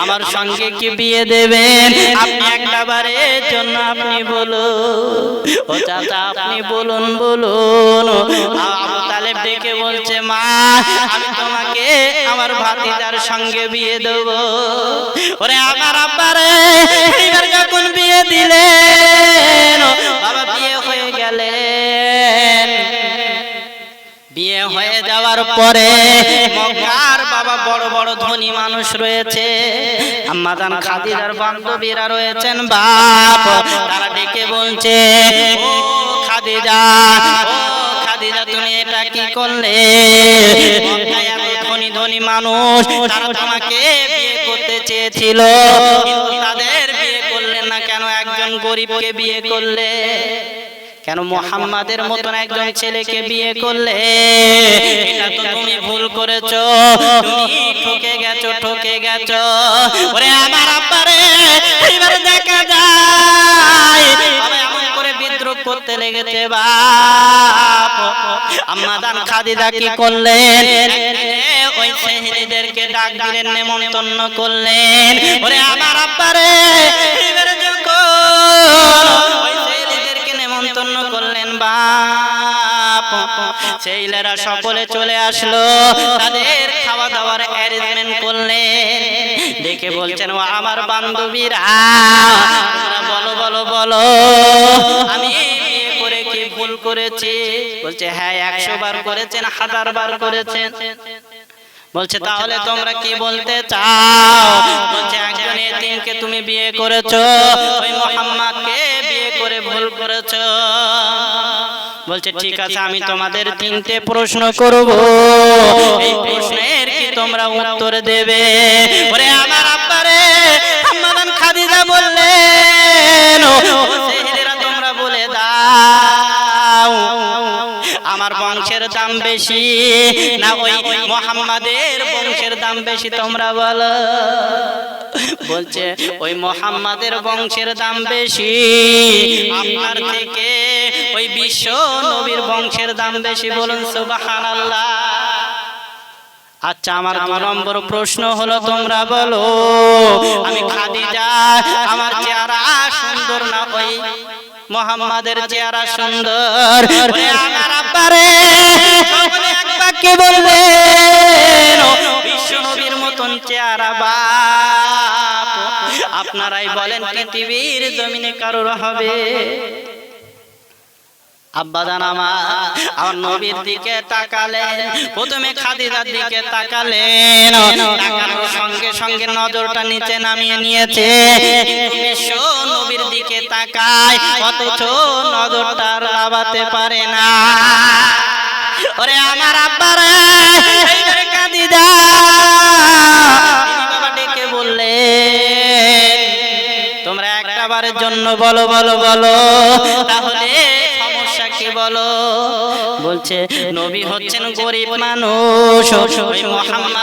আমার সঙ্গে কি বিয়ে দেবেন? আপনি একবারের জন্য আপনি বলুন। ও চাচা আপনি বলুন, বলুন। আবু তালেব ডেকে বলছে, মা আমি তোমাকে আমার ভাতিজার সঙ্গে বিয়ে দেব। ওরে আমার আব্বারে, এবার যখন বিয়ে দিলেন বাবা বিয়ে হয়ে গেলেন। বিয়ে হয়ে যাওয়ার পরে মক্কার বাবা বড় বড় ধনী মানুষ রয়েছে, আম্মা জান খাদিজার বান্ধবীরা রয়েছেন বাপ, তারা ডেকে বলছে, ও খাদিজা, ও খাদিজা তুমি এটা কি করলে? মক্কায় এত ধনী ধনী মানুষ, তারা তোমাকে বিয়ে করতে চেয়েছিল, কিন্তু তাদের বিয়ে করলেন না কেন? একজন গরিবকে বিয়ে করলে কেন? মুহাম্মাদের মতন একজন ছেলেকে বিয়ে করলে? এটা তো তুমি ভুল করেছো, তুমি ঠকে গেছো, ঠকে গেছো। ওরে আমার আব্বারে, এবার দেখা যায় এমন করে বিদ্রোহ করতে লেগেছে বাপ। আম্মা জান খাদিজা কি করলেন? ওই সেহরিদেরকে ডাক দিলেন, নেমন্তন্ন করলেন। ওরে আমার আব্বারে, এবার যখন ওই সেহরিদেরকে নেমন্তন্ন করলেন বাপ, সেইলেরা সকলে চলে আসলো, তাদের খাওয়া দাওয়ার অ্যারেঞ্জমেন্ট করলেন। দেখে বলছেন, ও আমার বান্ধবীরা বলো বলো বলো, আমি বিয়ে করে কি ভুল করেছি? বলছে, হ্যাঁ 100 বার করেছেন, 1000 বার করেছেন। বলছে, তাহলে তোমরা কি বলতে চাও? বলছে, একজন এতিমকে তুমি বিয়ে করেছো, ওই মুহাম্মদকে বিয়ে করে ভুল করেছো। বলছে, ঠিক আছে আমি তোমাদের 3টে প্রশ্ন করব, এই প্রশ্নের কি তোমরা উত্তর দেবে? ওরে আমার আব্বারে, আম্মা জান খাদিজা বললেন, সেহরিরা তোমরা বলে দাও আমার বংশের দাম বেশি না ওই মুহাম্মাদের বংশের দাম বেশি, তোমরা বলো। বলছে, ওই মুহাম্মাদের বংশের দাম বেশি আপনার থেকে, ওই বিশ্ব নবীর বংশের দাম বেশি, বলুন সুবহানাল্লাহ। আচ্ছা আমার 2 নম্বর প্রশ্ন হলো, তোমরা বলো আমি খাদিজা, আমার চেহারা সুন্দর না ওই মুহাম্মাদের চেহারা সুন্দর? আমার আব্বারে সকলে এক বাক্যে বললেন, বিশ্ব নবীর মতন চেহারা বাপ আপনারাই বলেন পৃথিবীর জমিনে কারোর হবে? আব্বাজান আমার নবীর দিকে তাকালেন, প্রথমে খাদিজার দিকে তাকালেন, তাকানোর সঙ্গে সঙ্গে নজরটা নিচে নামিয়ে নিয়েছে। বিশ্ব নবীর দিকে তাকায়, অথচ নজরটা লাগাতে পারে না। ওরে আমার আব্বারে খাদিজা, বাবা ডেকে বললেন, তোমরা একটাবারের জন্য বলো বলো বলো, তাহলে সমস্যা কি বলো? বলছে নবী হচ্ছেন গরিব মানুষ, ওই মুহাম্মদ